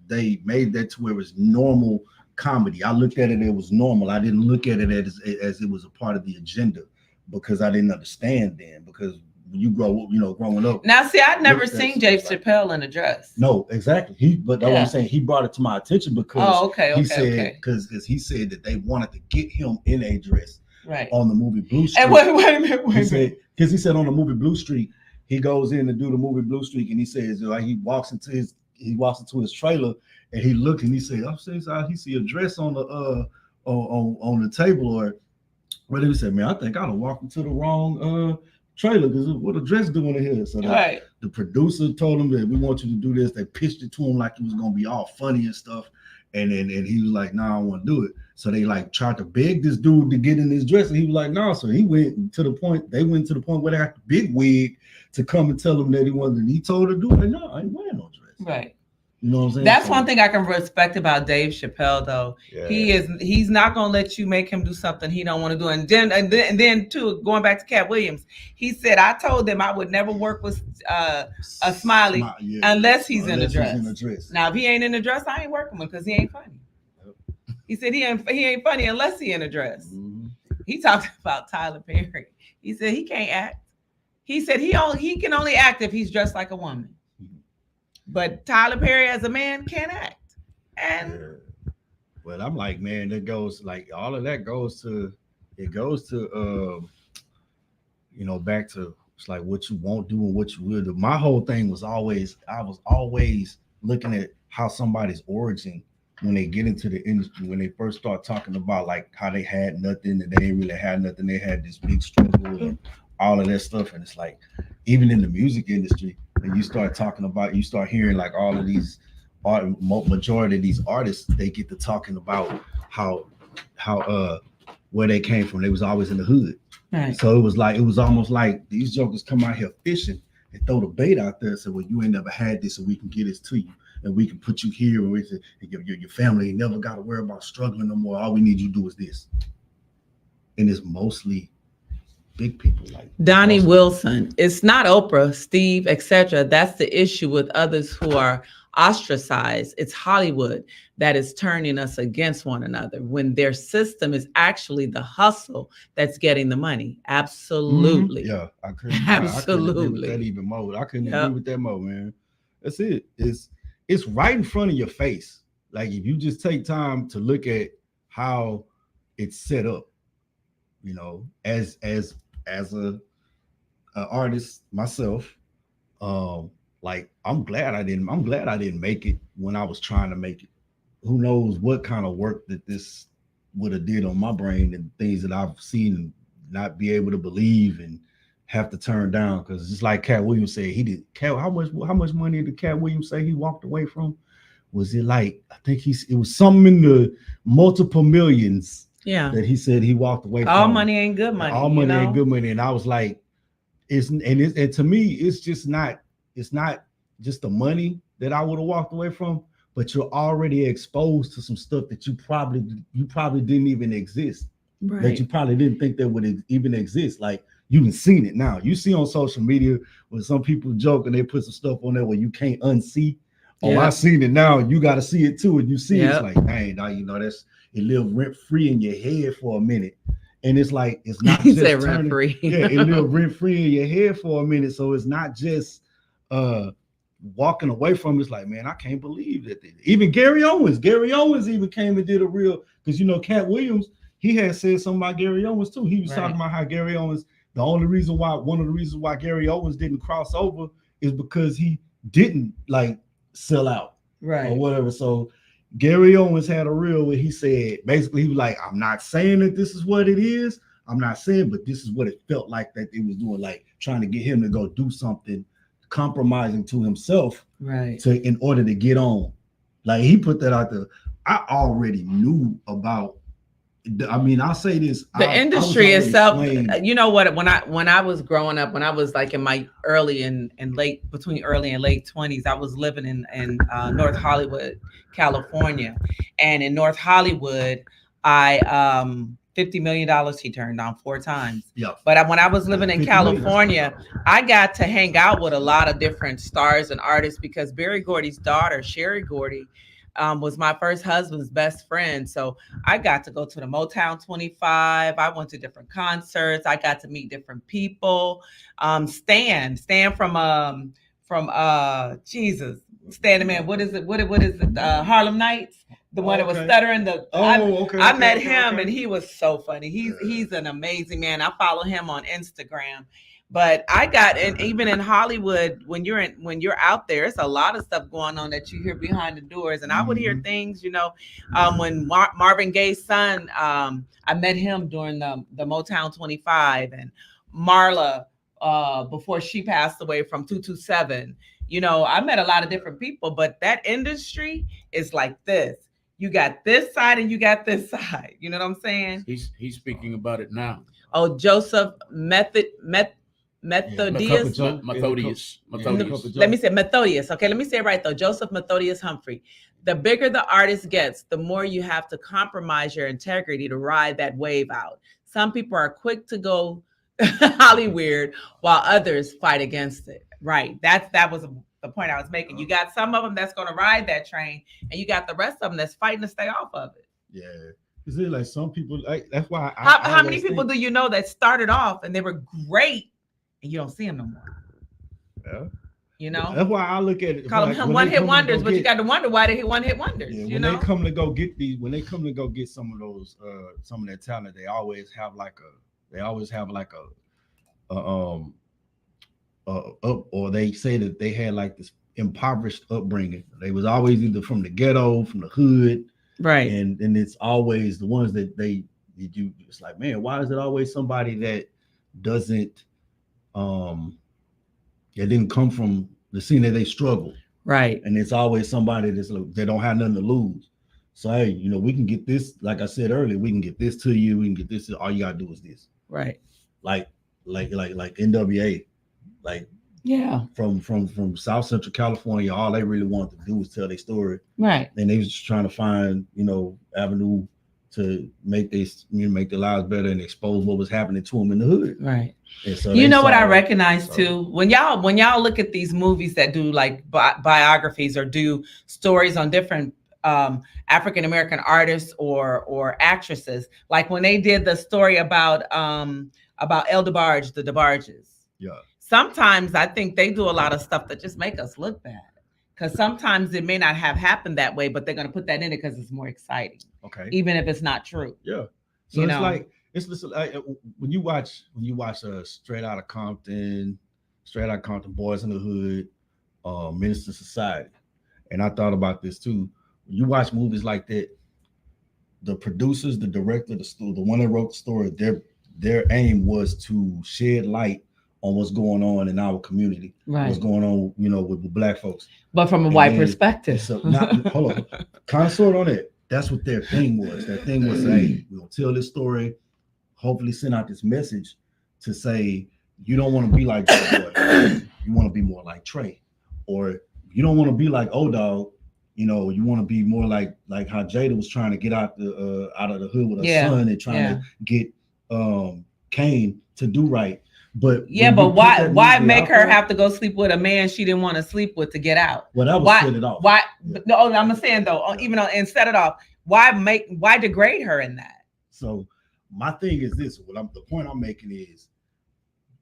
they made that to where it was normal comedy. I looked at it was normal. I didn't look at it as it was a part of the agenda, because I didn't understand then. Because when you grow up, growing up. Now, see, I'd never seen Dave Chappelle in a dress. No, exactly. But what I'm saying, he brought it to my attention because because he said that they wanted to get him in a dress. Right. On the movie Blue Street. And wait a minute. Because he said on the movie Blue Street, he goes in to do the movie Blue Street, and he says he walks into his trailer, and he looked and he said, he see a dress on the table, or what he said, man, I think I'd have walked into the wrong trailer, because what a dress doing in here. So the producer told him that we want you to do this. They pitched it to him like it was gonna be all funny and stuff. And he was like, "No, I don't want to do it." So they tried to beg this dude to get in his dress, and he was like, "No." So he went to the point. They went to the point where they got the big wig to come and tell him that he wasn't. And he told her to do it. No, I ain't wearing no dress. Right. You know what I'm saying? That's one thing I can respect about Dave Chappelle, though. Yeah. He's not gonna let you make him do something he don't want to do. And then too, going back to Cat Williams, he said, "I told them I would never work with a Smiley unless he's in a dress. Now, if he ain't in a dress, I ain't working with him because he ain't funny. He said he ain't funny unless he in a dress. Mhm. He talked about Tyler Perry. He said he can't act. He said he can only act if he's dressed like a woman. But Tyler Perry as a man can't act. And Yeah. Well, I'm like, man, that goes like all of that goes to back to it's like what you won't do and what you will do. My whole thing was I was always looking at how somebody's origin when they get into the industry, when they first start talking about like how they had nothing and they didn't really have nothing, they had this big struggle and all of that stuff. And it's like, even in the music industry, when you start talking about, you start hearing like all of these majority of these artists, they get to talking about how where they came from. They was always in the hood. right. So it was almost like these jokers come out here fishing and throw the bait out there and say, well, you ain't never had this, so we can get this to you. And we can put you here, and your family ain't never got to worry about struggling no more. All we need you to do is this. And it's mostly big people like Donnie mostly. Wilson. It's not Oprah, Steve, etc. That's the issue with others who are ostracized. It's Hollywood that is turning us against one another when their system is actually the hustle that's getting the money. Absolutely. Yeah, I couldn't agree Absolutely. with that even more. I couldn't Yep. agree with that more, man. That's it. It's right in front of your face. Like if you just take time to look at how it's set up, you know, as a artist myself, like I'm glad I didn't make it when I was trying to make it. Who knows what kind of work that this would have did on my brain and things that I've seen and not be able to believe and have to turn down, because it's like Cat Williams said, he did. How much money did Cat Williams say he walked away from? Was it like, I think it was something in the multiple millions Yeah. that he said he walked away from. All money ain't good money. All money ain't good money. And I was like, and to me, it's not just the money that I would have walked away from, but you're already exposed to some stuff that you probably didn't even exist. Right. That you probably didn't think that would even exist. Like you've seen it now. You see on social media when some people joke and they put some stuff on there where you can't unsee. Oh, Yeah. I seen it now. You got to see it too. And you see Yep. it's like, dang, now you know it lived rent free in your head for a minute. And it's like it's not He just said turning, rent-free. yeah, it lived rent free in your head for a minute. So it's not just walking away from it. It's like, man, I can't believe that. Even Gary Owens even came and did a real, because you know, Cat Williams, he had said something about Gary Owens too. He was Right. talking about how Gary Owens, one of the reasons why Gary Owens didn't cross over is because he didn't like sell out or Right. whatever. So Gary Owens had a reel where he said, basically, he was like, I'm not saying that this is what it is. I'm not saying, but this is what it felt like that it was doing, like trying to get him to go do something, compromising to himself Right. in order to get on. Like he put that out there. I already knew about. I mean, I'll say this: The I was industry already itself, explained- you know what, when I was growing up, when I was like in my between early and late 20s, I was living in North Hollywood, California. And in North Hollywood, I $50 million he turned down 4 times. Yeah. But when I was living in 50 million, California, I got to hang out with a lot of different stars and artists because Berry Gordy's daughter, Sherry Gordy, was my first husband's best friend. So I got to go to the Motown 25. I went to different concerts. I got to meet different people. Stan from Stan the Man. What is it? Harlem Nights. The one that was Okay. stuttering. I met him okay. and he was so funny. He's an amazing man. I follow him on Instagram. But and even in Hollywood, when you're out there, it's a lot of stuff going on that you hear behind the doors. And I would hear things, when Marvin Gaye's son, I met him during the Motown 25, and Marla, before she passed away from 227. I met a lot of different people, but that industry is like this. You got this side and you got this side. You know what I'm saying? He's speaking about it now. Oh, Joseph Methodius. Methodius. Let me say Methodius. Okay, let me say it right though. Joseph Methodius Humphrey. The bigger the artist gets, the more you have to compromise your integrity to ride that wave out. Some people are quick to go Hollyweird, while others fight against it. Right. That was the point I was making. You got some of them that's going to ride that train, and you got the rest of them that's fighting to stay off of it. Yeah. Is it like some people like that's why How many people do you know that started off and they were great and you don't see them no more? Yeah. You know, that's why I look at it. Call like, them one-hit wonders, but you got to wonder why they hit one-hit wonders. Yeah, you when know, they come to go get these, when they come to go get some of those, some of their talent, they always have like or they say that they had like this impoverished upbringing. They was always either from the ghetto, from the hood, right? And it's always the ones that you. It's like, man, why is it always somebody that doesn't, it didn't come from the scene that they struggle, right? And it's always somebody they don't have nothing to lose. So hey, you know, we can get this. Like I said earlier, we can get this to you. We can get this. All you gotta do is this, right? Like NWA, like from South Central California. All they really wanted to do was tell their story, right? And they was just trying to find, you know, avenue to make their lives better and expose what was happening to them in the hood, right? And so you know what I recognize too, when y'all look at these movies that do like biographies or do stories on different African American artists or actresses, like when they did the story about El DeBarge, the DeBarges. Yeah. Sometimes I think they do a lot of stuff that just make us look bad. Because sometimes it may not have happened that way, but they're going to put that in it because it's more exciting. Okay. Even if it's not true. Yeah. So it's like when you watch Straight Outta Compton, Boys in the Hood, Minister Society, and I thought about this too. When you watch movies like that, the producers, the director, the one that wrote the story, their aim was to shed light on what's going on in our community, right? What's going on, you know, with Black folks, but from a white perspective. So, hold on, kind of sort on it. That's what their thing was. Their thing was, hey, we'll tell this story, hopefully send out this message to say you don't want to be like Joe Boy, you want to be more like Trey, or you don't want to be like O-Dog. You know, you want to be more like how Jada was trying to get out of the hood with her son and trying to get Kane to do right. But why make her have to go sleep with a man she didn't want to sleep with to get out? Well, that was set it off. Why? Yeah. No, I'm saying though, even though and set it off. Why degrade her in that? So my thing is this: the point I'm making is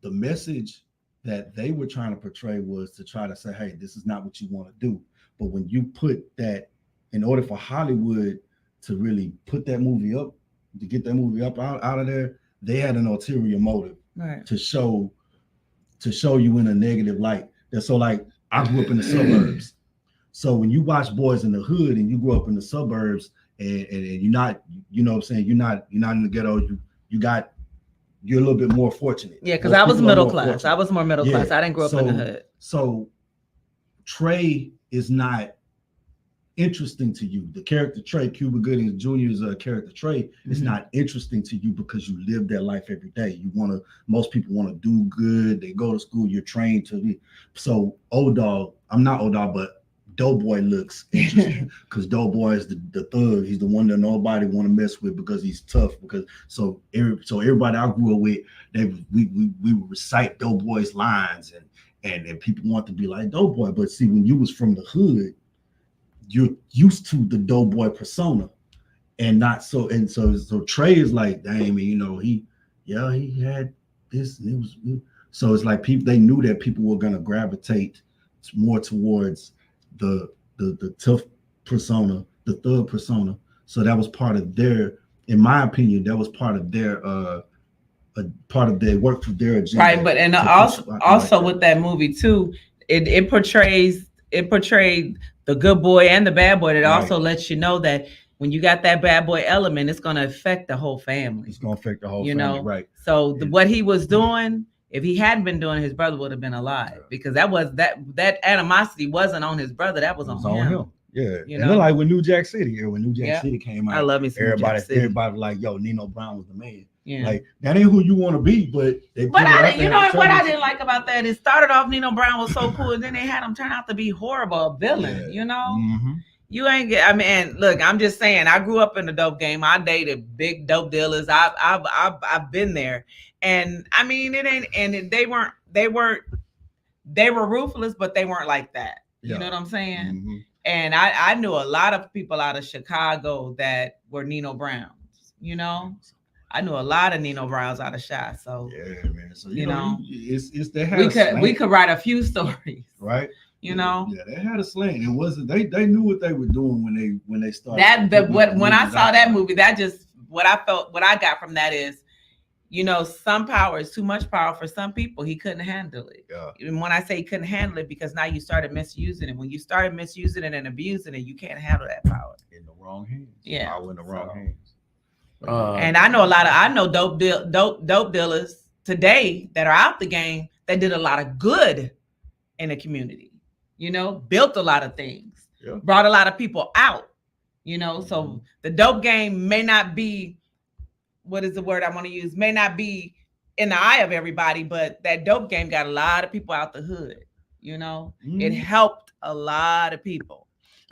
the message that they were trying to portray was to try to say, hey, this is not what you want to do. But when you put that, in order for Hollywood to really put that movie up, to get that movie up out of there, they had an ulterior motive. Right. To show you in a negative light. That's so like I grew up in the suburbs. So when you watch Boys in the Hood and you grew up in the suburbs and you're not, you know what I'm saying, you're not in the ghetto, you're a little bit more fortunate. Yeah, because I was middle class. Fortunate. I was more middle class. I didn't grow up in the hood. So Trey is not interesting to you. The character Trey, Cuba Gooding Jr.'s character Trey is not interesting to you because you live that life every day. Most people want to do good. They go to school. You're trained to be. So O-Dog, I'm not O-Dog, but Doughboy looks interesting because Doughboy is the thug. He's the one that nobody want to mess with because he's tough. So everybody I grew up with, we would recite Doughboy's lines and people want to be like Doughboy. But see, when you was from the hood, you're used to the Doughboy persona and not so. And so Trey is like, dang, you know, he had this and it was. So it's like they knew that people were going to gravitate more towards the tough persona, the thug persona. So that was part of in my opinion, that was part of their work for their agenda. Right, but and also with that movie too, it portrayed the good boy and the bad boy. It also lets you know that when you got that bad boy element, it's going to affect the whole family. It's going to affect the whole family, right? So what he was doing, if he hadn't been doing, his brother would have been alive because that animosity wasn't on his brother. That was on him. Yeah, and then like when New Jack City came out, I love me some everybody like, yo, Nino Brown was the man. Yeah, like that ain't who you want to be, but what I didn't like about that, it started off Nino Brown was so cool, and then they had him turn out to be horrible, a villain. You know, you ain't get. I mean, look, I'm just saying, I grew up in the dope game. I dated big dope dealers. I've been there, and I mean, it ain't. And they were ruthless, but they weren't like that. You know what I'm saying? And I knew a lot of people out of Chicago that were Nino Browns, you know. I knew a lot of Nino Browns out of Chi. So yeah, man. So you know, it's they had we could write a few stories, right? You know, yeah, they had a slant. It wasn't they knew what they were doing when they started. When I saw that movie, that just what I got from that is, you know, some power is too much power for some people. He couldn't handle it. Yeah. And when I say he couldn't handle it, because now you started misusing it. When you started misusing it and abusing it, you can't handle that power. In the wrong hands. Yeah. Power in the wrong hands. And I know dope dealers today that are out the game that did a lot of good in the community, you know, built a lot of things, brought a lot of people out, you know. So the dope game may not be, what is the word I want to use, may not be in the eye of everybody, but that dope game got a lot of people out the hood, you know. It helped a lot of people.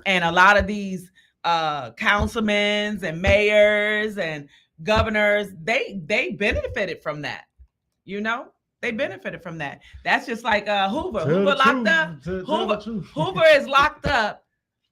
And a lot of these councilmen and mayors and governors, they benefited from that, you know. They benefited from that. That's just like Hoover. Hoover locked up. Hoover is locked up.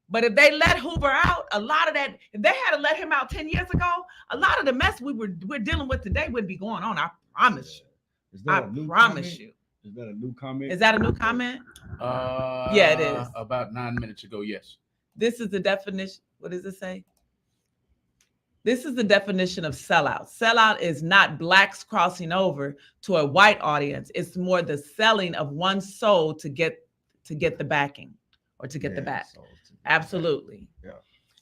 But if they let Hoover out, a lot of that, if they had to let him out 10 years ago, a lot of the mess we're dealing with today wouldn't be going on. I promise you. I promise you. Is that a new comment? Is that a new comment? Yeah, it is. About 9 minutes ago, yes. This is the definition. What does it say? This is the definition of sellout. Sellout is not blacks crossing over to a white audience. It's more the selling of one's soul to get the backing or to get the back. Absolutely. Yeah.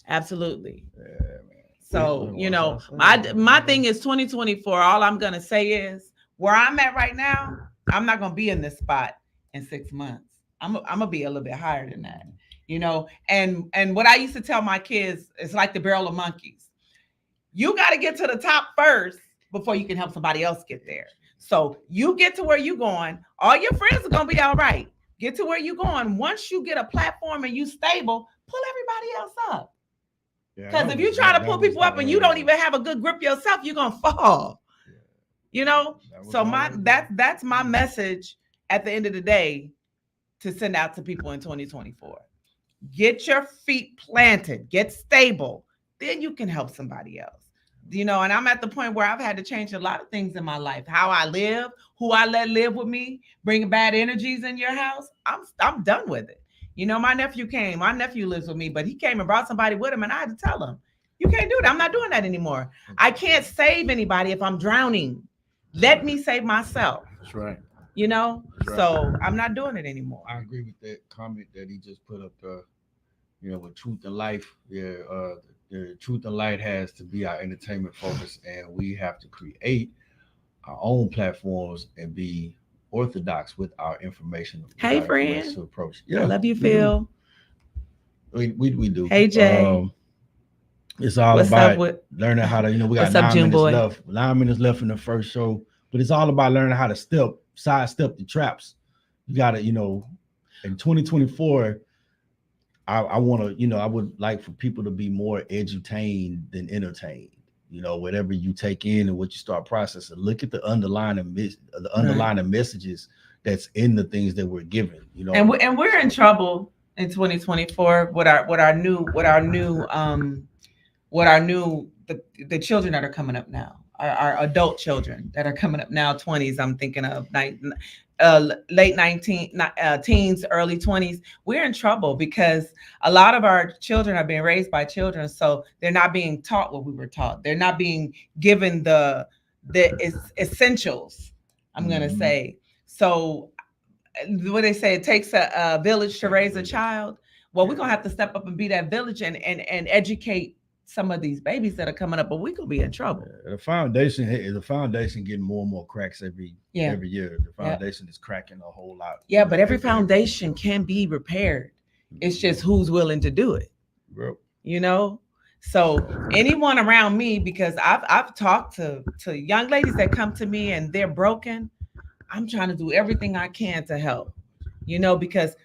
Absolutely. Yeah, man. So, you know, my thing is 2024. All I'm going to say is where I'm at right now, I'm not going to be in this spot in 6 months. I'm going to be a little bit higher than that, you know. And what I used to tell my kids, it's like the barrel of monkeys. You got to get to the top first before you can help somebody else get there. So you get to where you're going, all your friends are going to be all right. Get to where you're going. Once you get a platform and you stable, pull everybody else up. Because if you try to pull people up and you don't even have a good grip yourself, you're going to fall. Yeah. You know? So that's my message at the end of the day to send out to people in 2024. Get your feet planted, get stable, then you can help somebody else. You know, and I'm at the point where I've had to change a lot of things in my life. How I live, who I let live with me, bringing bad energies in your house. I'm done with it. You know, my nephew came. My nephew lives with me, but he came and brought somebody with him, and I had to tell him, you can't do that. I'm not doing that anymore. I can't save anybody if I'm drowning. Let me save myself. That's right. You know, right. So I'm not doing it anymore. I agree with that comment that he just put up there. You know, with Truth and Life, the Truth and Light has to be our entertainment focus, and we have to create our own platforms and be orthodox with our information. Hey, friend. Approach. Yeah, I love you, Phil. We do. Hey, Jay. It's all about learning how to, you know, we got 9 minutes left in the first show, but it's all about learning how to sidestep the traps. You got to, you know, in 2024, I want to, you know, I would like for people to be more edutained than entertained. You know, whatever you take in and what you start processing, look at the underlying messages that's in the things that we're given. You know, and we're in trouble in 2024 with our new the children that are coming up now, our adult children that are coming up now, 20s. I'm thinking of late teens, early 20s. We're in trouble because a lot of our children are being raised by children, so they're not being taught what we were taught. They're not being given the essentials, I'm gonna say. So what they say, it takes a village to raise a child. Well, we're gonna have to step up and be that village and educate some of these babies that are coming up, but we could be in trouble. The foundation getting more and more cracks every year. The foundation is cracking a whole lot. Yeah, but every foundation can be repaired. It's just who's willing to do it. Bro. You know? So anyone around me, because I've talked to young ladies that come to me and they're broken. I'm trying to do everything I can to help. You know, because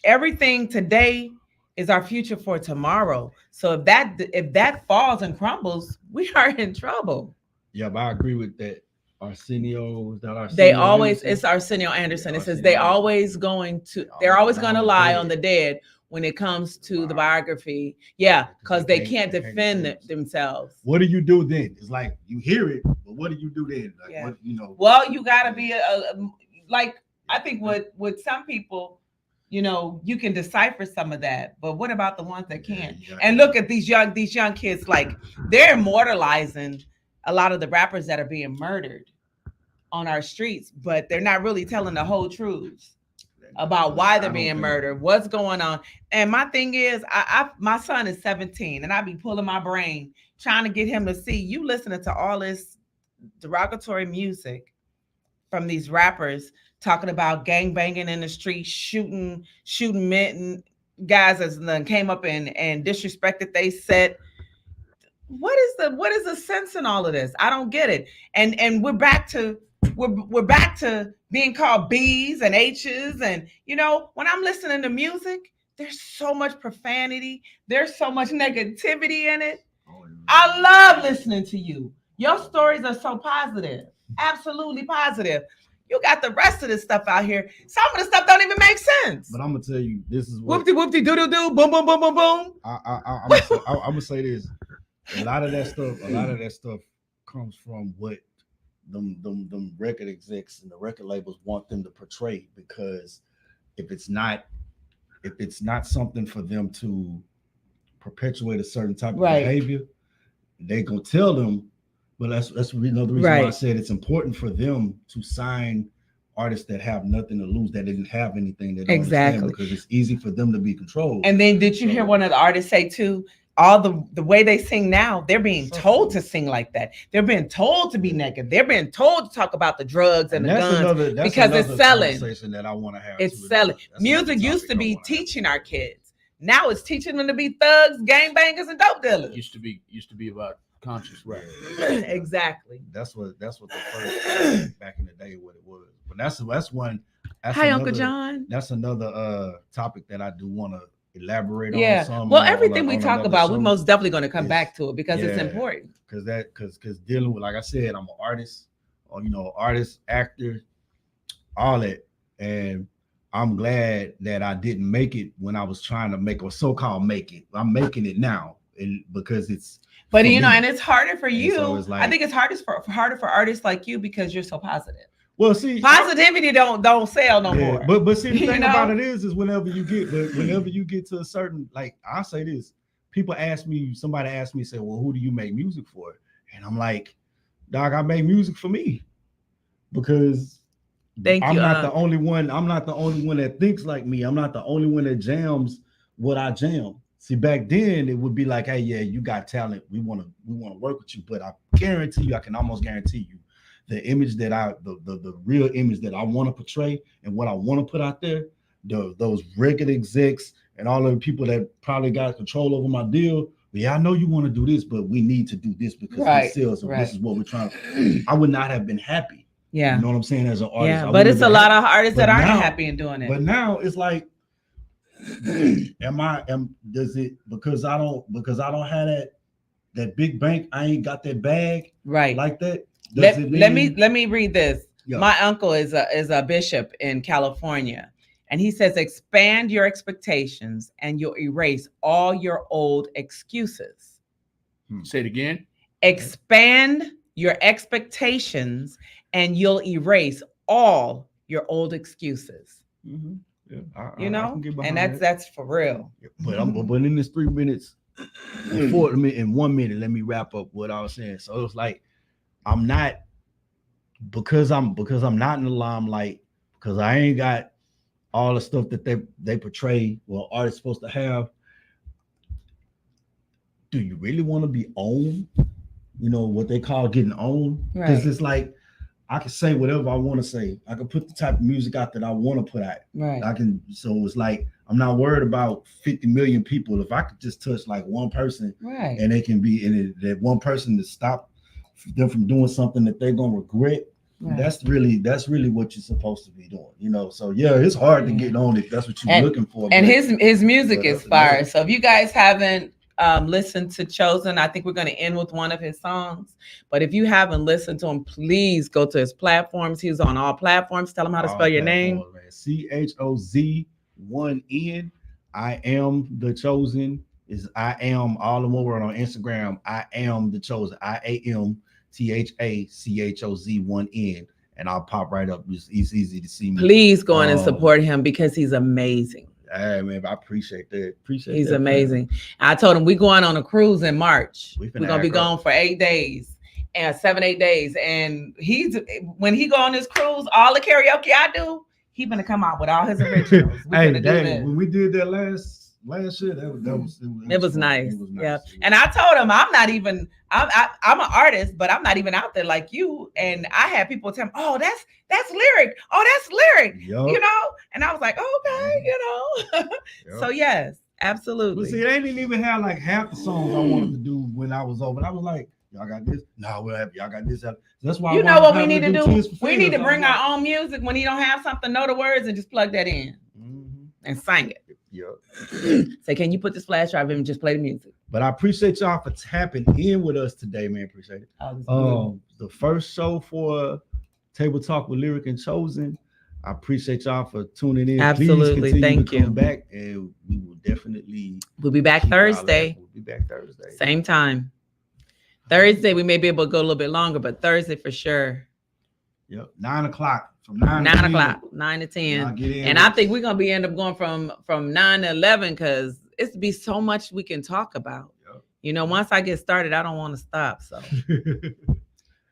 everything today is our future for tomorrow. So if that falls and crumbles, we are in trouble. Yeah, but I agree with that. Arsenio, is that Arsenio? They always, it's Arsenio Anderson. It says they're always going to lie on the dead when it comes to the biography. Yeah, because they can't they defend defend themselves. What do you do then? It's like you hear it, but what do you do then? Like, Yeah. what, you know? Well, you got to be like, I think with some people, you know, you can decipher some of that, but what about the ones that can't? And look at these young kids, like they're immortalizing a lot of the rappers that are being murdered on our streets, but they're not really telling the whole truth about why they're being murdered, what's going on. And my thing is, my son is 17, and I be pulling my brain trying to get him to see, you listening to all this derogatory music from these rappers talking about gang banging in the street, shooting men, guys that came up and disrespected they set. What is the sense in all of this? I don't get it. And we're back to being called B's and H's. And you know, when I'm listening to music, there's so much profanity, there's so much negativity in it. I love listening to you. Your stories are so positive, absolutely positive. You got the rest of this stuff out here. Some of the stuff don't even make sense. But I'm gonna tell you, this is what whoopty doo doo doo, boom boom boom boom boom. I'm gonna say this. A lot of that stuff comes from what them record execs and the record labels want them to portray, because if it's not something for them to perpetuate a certain type of behavior, they gonna tell them. But that's another reason why I said it's important for them to sign artists that have nothing to lose, that didn't have anything, that don't understand, because it's easy for them to be controlled. And then did you hear one of the artists say too, all the way they sing now, they're being told to sing like that. They're being told to be naked. They're being told to talk about the drugs and the guns because it's selling. That I want to have. It's selling. Music used to be teaching our kids. Now it's teaching them to be thugs, gangbangers, and dope dealers. Used to be about conscious rap. Exactly. That's what the first back in the day what it was. But that's one. Hi, Uncle John. That's another topic that I do want to elaborate on. Yeah. Well, everything we talk about, we're most definitely going to come back to it because it's important. Because dealing with, like I said, I'm an artist, or artist, actor, all that, and I'm glad that I didn't make it when I was trying to make, or so-called make it. I'm making it now, and because it's. But and it's harder for you. So it's like, I think it's harder for artists like you because you're so positive. Well, see, positivity don't sell no more. But see, the thing about it is whenever you get to a certain, like, I'll say this, somebody asked me, say, well, who do you make music for? And I'm like, dog, I make music for me, because I'm not the only one. I'm not the only one that thinks like me. I'm not the only one that jams what I jam. See, back then it would be like, hey, yeah, you got talent. We want to work with you, but I guarantee you, I can almost guarantee you, the image that the real image that I want to portray and what I want to put out there, those record execs and all of the people that probably got control over my deal. Yeah, I know you want to do this, but we need to do this because it sells. So this is what we're trying to. I would not have been happy. Yeah, you know what I'm saying, as an artist. Yeah, but it's a lot of artists that aren't happy in doing it. But now it's like, does it, because I don't have that big bank, I ain't got that bag like that. Let me read this. Yeah. My uncle is a bishop in California, and he says, expand your expectations and you'll erase all your old excuses. Say it again. Expand your expectations and you'll erase all your old excuses. Mm-hmm. Yeah, and that's for real. But in this 3 minutes, in 1 minute, let me wrap up what I was saying. So it's like, I'm not, because I'm not in the limelight, because I ain't got all the stuff that they portray, well, artists supposed to have. Do you really want to be owned? What they call getting owned? Because it's like, I can say whatever I want to say. I can put the type of music out that I want to put out. Right. So it's like, I'm not worried about 50 million people. If I could just touch like one person, and they can be in it, that one person to stop them from doing something that they're gonna regret. Right. That's really what you're supposed to be doing. So yeah, it's hard to get on if that's what you're looking for. And his music is fire. So if you guys haven't listened to Chosen, I think we're going to end with one of his songs. But if you haven't listened to him, please go to his platforms. He's on all platforms. Tell him how to spell your name. CHOZ1N. I am the chosen. Is I am all in one word on Instagram. I am the chosen. IAMTHACHOZ1N. And I'll pop right up. It's easy to see me. Please go in and support him because he's amazing. Hey man, I appreciate that. He's amazing. I told him we going on a cruise in March. We're gonna be gone for 8 days. And 7-8 days, and when he go on this cruise, all the karaoke I do, he gonna come out with all his originals. When we did that last year, it was nice. Yeah, and I told him I'm an artist, but I'm not even out there like you. And I had people tell me, "Oh, that's lyric. Oh, that's lyric." Yep. You know, and I was like, "Okay, you know." Yep. So yes, absolutely. But see, they didn't even have like half the songs I wanted to do when I was over. And I was like, y'all got this? No, we'll have y'all got this. That's why you know what we need to do? We need to bring our own music when he don't have something, know the words, and just plug that in and sing it. Yep. Say, can you put this flash drive in and just play the music? But I appreciate y'all for tapping in with us today, man. Appreciate it. The first show for Table Talk with Lyric and Chosen. I appreciate y'all for tuning in. Absolutely. Thank you. Come back, and we will definitely. We'll be back Thursday. We'll be back Thursday. Same time. Thursday, we may be able to go a little bit longer, but Thursday for sure. Yep, 9 o'clock from 9 to 10. And I think we're gonna end up going from 9 to 11 because it's be so much we can talk about. Yep. You know, once I get started, I don't want to stop. So,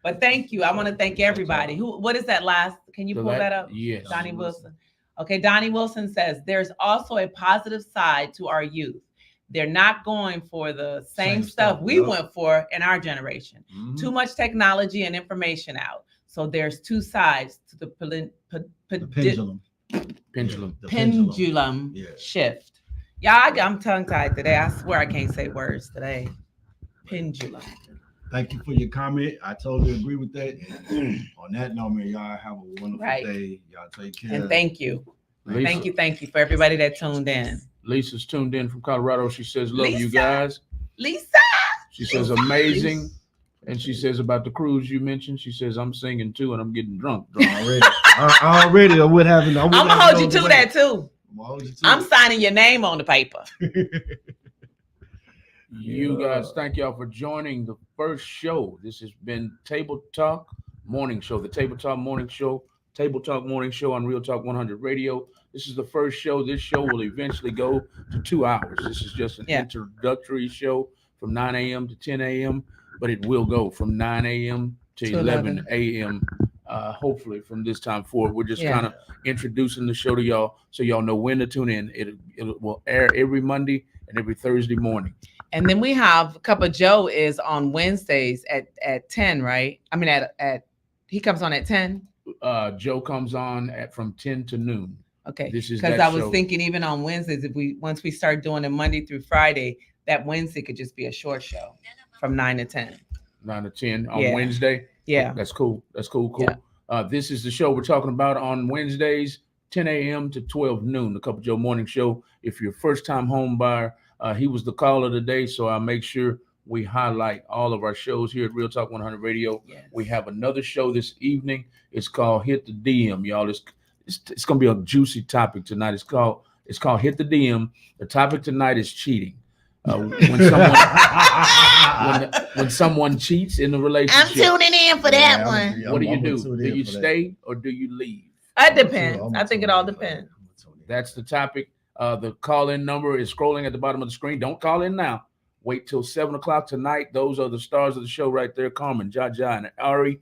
but thank you. I want to thank everybody. What is that last? Can you pull that up? Yes. Donnie Wilson. Okay, Donnie Wilson says there's also a positive side to our youth. They're not going for the same stuff we went for in our generation. Mm-hmm. Too much technology and information out. So there's two sides to the pendulum shift. Yeah, I'm tongue-tied today. I swear I can't say words today. Pendulum. Thank you for your comment. I totally agree with that. On that note, man, y'all have a wonderful day. Y'all take care. And thank you. Lisa. Thank you for everybody that tuned in. Lisa's tuned in from Colorado. She says, love you guys. Lisa. She says, amazing. And she says about the cruise you mentioned, she says, I'm singing too and I'm getting drunk. Already. I would have. I'm going to hold you to that too. I'm signing your name on the paper. You guys, thank y'all for joining the first show. This has been Table Talk Morning Show, the Table Talk Morning Show on Real Talk 100 Radio. This is the first show. This show will eventually go to 2 hours. This is just an introductory show from 9 a.m. to 10 a.m., but it will go from 9 a.m. to 11 a.m. Hopefully from this time forward. We're just kind of introducing the show to y'all so y'all know when to tune in. It will air every Monday and every Thursday morning. And then we have Cup of Joe is on Wednesdays at 10, right? I mean, he comes on at 10. Joe comes on from 10 to noon. Okay, because I was thinking even on Wednesdays, once we start doing it Monday through Friday, that Wednesday could just be a short show from 9 to 10. 9 to 10 on Wednesday. Yeah, that's cool. Yeah. This is the show we're talking about on Wednesdays, 10 a.m. to 12 noon. The Cup of Joe Morning Show. If you're a first-time home buyer, he was the caller today, so I'll make sure we highlight all of our shows here at Real Talk 100 Radio. Yes. We have another show this evening. It's called Hit the DM, y'all. It's going to be a juicy topic tonight. It's called Hit the DM. The topic tonight is cheating. When someone cheats in a relationship. I'm tuning in for that one. What do you do? Do you stay or do you leave? It depends. I think it all depends. That's the topic. The call-in number is scrolling at the bottom of the screen. Don't call in now. Wait till 7 o'clock tonight. Those are the stars of the show right there, Carmen, Jaja, and Ari.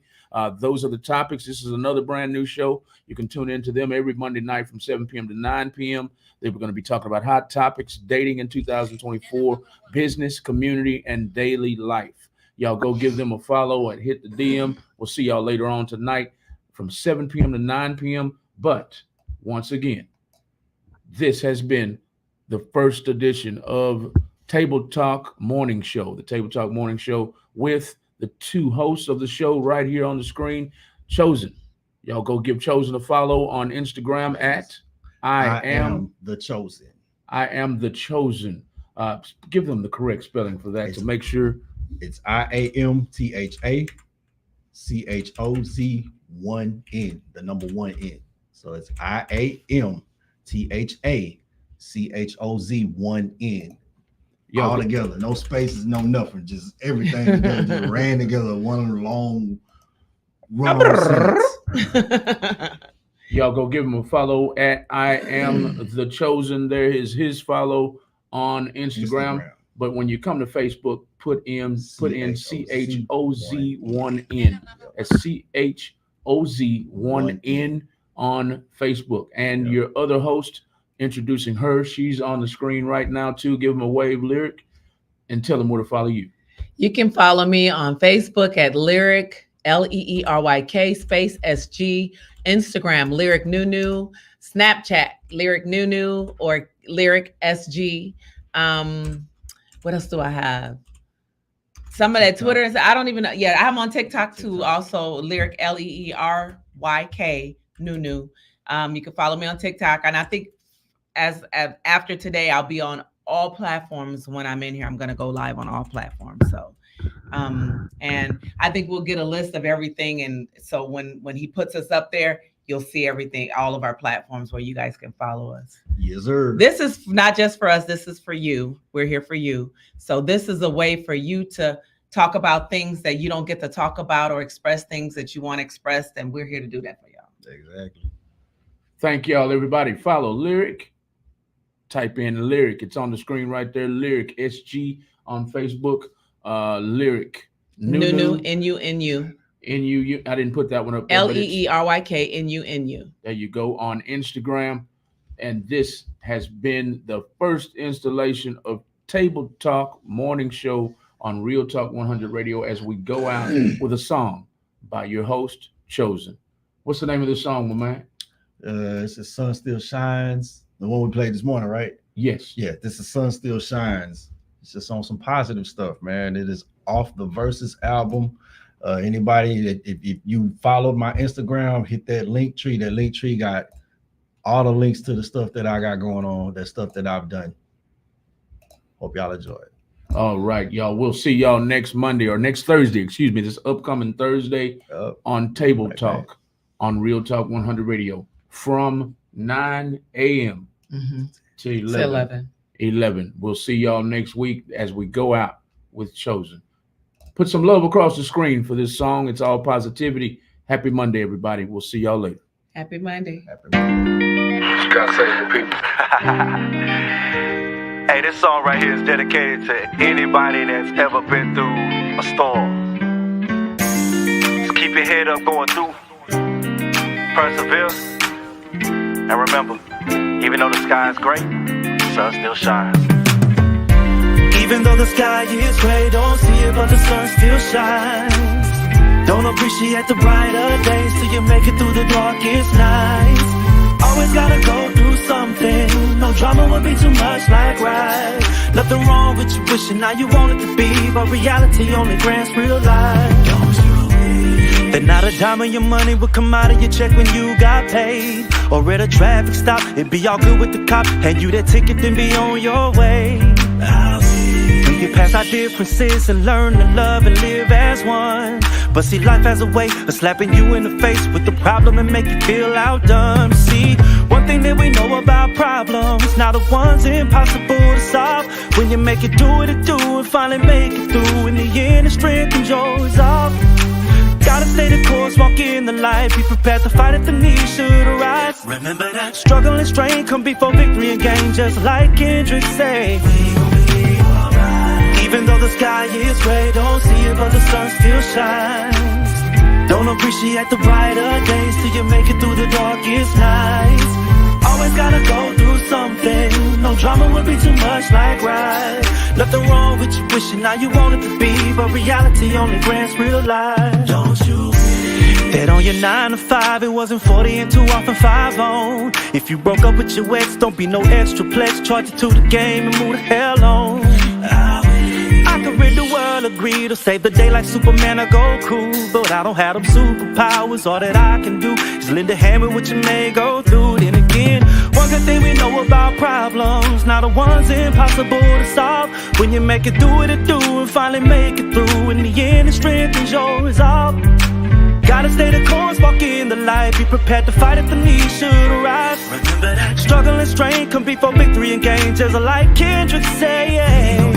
Those are the topics. This is another brand new show. You can tune into them every Monday night from 7 p.m. to 9 p.m. They were going to be talking about hot topics, dating in 2024, business, community, and daily life. Y'all go give them a follow and hit the DM. We'll see y'all later on tonight from 7 p.m. to 9 p.m. But once again, this has been the first edition of Table Talk Morning Show, the Table Talk Morning Show with the two hosts of the show right here on the screen, Chosen. Y'all go give Chosen a follow on Instagram at I am the Chosen. I am the Chosen. Give them the correct spelling for that to make sure. It's IAMTHACHOZ1N, the number 1N. So it's IAMTHACHOZ1N. CHOZ1N. Yo, All together, no spaces, no nothing, just everything together, just ran together, one long run. Y'all go give him a follow at I Am The Chosen. There is his follow on Instagram. But when you come to Facebook, put in CHOZ1N. That's CHOZ1N on Facebook. And your other host, introducing her, she's on the screen right now too. Give him a wave, Lyric, and tell him where to follow you. You can follow me on Facebook at Lyric, LEERYK space SG, Instagram, Lyric Nunu, Snapchat, Lyric Nunu or Lyric SG. What else do I have? Some of that Twitter, I don't even know. Yeah, I'm on TikTok too, also Lyric LEERYK Nunu. You can follow me on TikTok. And I think as after today, I'll be on all platforms. When I'm in here, I'm going to go live on all platforms. So, and I think we'll get a list of everything. And so when he puts us up there, you'll see everything, all of our platforms where you guys can follow us. Yes, sir. This is not just for us. This is for you. We're here for you. So this is a way for you to talk about things that you don't get to talk about or express things that you want expressed. And we're here to do that for y'all. Exactly. Thank y'all, everybody. Follow Lyric. Type in Lyric. It's on the screen right there. Lyric SG on Facebook. Lyric Nunu, N-U-N-U. N-U. I didn't put that one up there. LEERYK N-U-N-U. There you go on Instagram. And this has been the first installation of Table Talk Morning Show on Real Talk 100 Radio as we go out with a song by your host, Chosen. What's the name of this song, my man? It's The Sun Still Shines. The one we played this morning, right? Yes. Yeah, this is Sun Still Shines. It's just on some positive stuff, man. It is off the Versus album. Anybody that if you followed my Instagram, hit that link tree. That link tree got all the links to the stuff that I got going on, that stuff that I've done. Hope y'all enjoy it. All right, y'all. We'll see y'all next Monday or next Thursday, excuse me, this upcoming Thursday on Table Talk on Real Talk 100 Radio from 9 a.m. to 11. We'll see y'all next week as we go out with Chosen. Put some love across the screen for this song. It's all positivity. Happy Monday, everybody. We'll see y'all later. Happy Monday. Happy Monday. What you gotta say to the people? Hey, this song right here is dedicated to anybody that's ever been through a storm. Just keep your head up going through. Persevere. And remember, even though the sky is gray, the sun still shines. Even though the sky is gray, don't see it, but the sun still shines. Don't appreciate the brighter days till you make it through the darkest nights. Always gotta go through something. No drama would be too much, like right. Nothing wrong with you wishing how you want it to be, but reality only grants real life. Don't you be? That not a dime of your money would come out of your check when you got paid. Or at a traffic stop, it'd be all good with the cop. Hand you that ticket, then be on your way. We get past our differences and learn to love and live as one. But see, life has a way of slapping you in the face with the problem and make you feel outdone. See, one thing that we know about problems, now the one's impossible to solve. When you make it do what it do and finally make it through, in the end, the strength and joy is off. Gotta stay the course, walk in the light, be prepared to fight if the need should arise. Remember that struggle and strain come before victory and gain, just like Kendrick say. Even though the sky is gray, don't see it, but the sun still shines. Don't appreciate the brighter days till you make it through the darkest nights. Always gotta go through something. No drama would be too much, like right. Nothing wrong with you wishing how you want it to be, but reality only grants real life. Don't you that on your 9 to 5, it wasn't 40 and 2 off and 5 on. If you broke up with your ex, don't be no extra pledge. Charge it to the game and move the hell on. I could rid the world of greed or save the day like Superman or Goku, but I don't have them superpowers. All that I can do is lend a hand with what you may go through. Then again, one good thing we know about problems, now the one's impossible to solve. When you make it do what it do and finally make it through, in the end, the strength and joy is all. Gotta stay the course, walk in the light. Be prepared to fight if the need should arise. Remember that struggle and strain come before victory and gain. Just like Kendrick saying,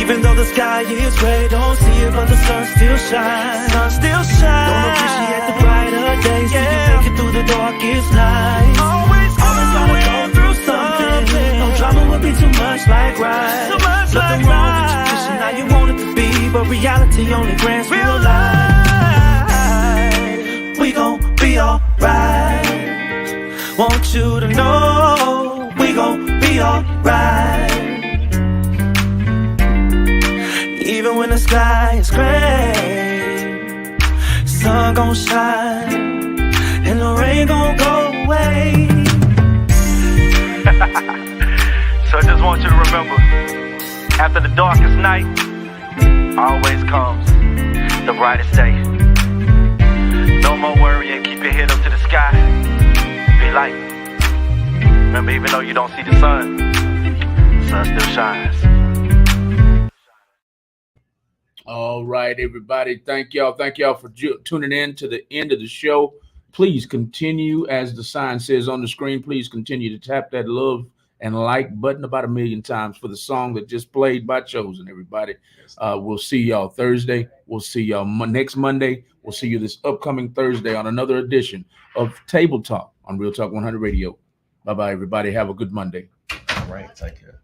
even though the sky is gray, don't see it, but the sun still shines. Sun still shines. Don't appreciate the brighter days till you make it through the darkest nights. Always gotta go through something. No drama would be too much like right. Nothing wrong with your wishing how you want it to be, but reality only grants real life. We gon' be alright. Want you to know we gon' be alright. Even when the sky is gray, sun gon' shine and the rain gon' go away. So I just want you to remember, after the darkest night, always comes the brightest day. No more worrying, keep your head up to the sky, be light. Remember, even though you don't see the sun still shines. All right, everybody. Thank y'all. Thank y'all for tuning in to the end of the show. Please continue, as the sign says on the screen, please continue to tap that love and like button about 1 million times for the song that just played by Chosen, everybody. We'll see y'all Thursday. We'll see y'all next Monday. We'll see you this upcoming Thursday on another edition of Table Talk on Real Talk 100 Radio. Bye-bye, everybody. Have a good Monday. All right. Take care.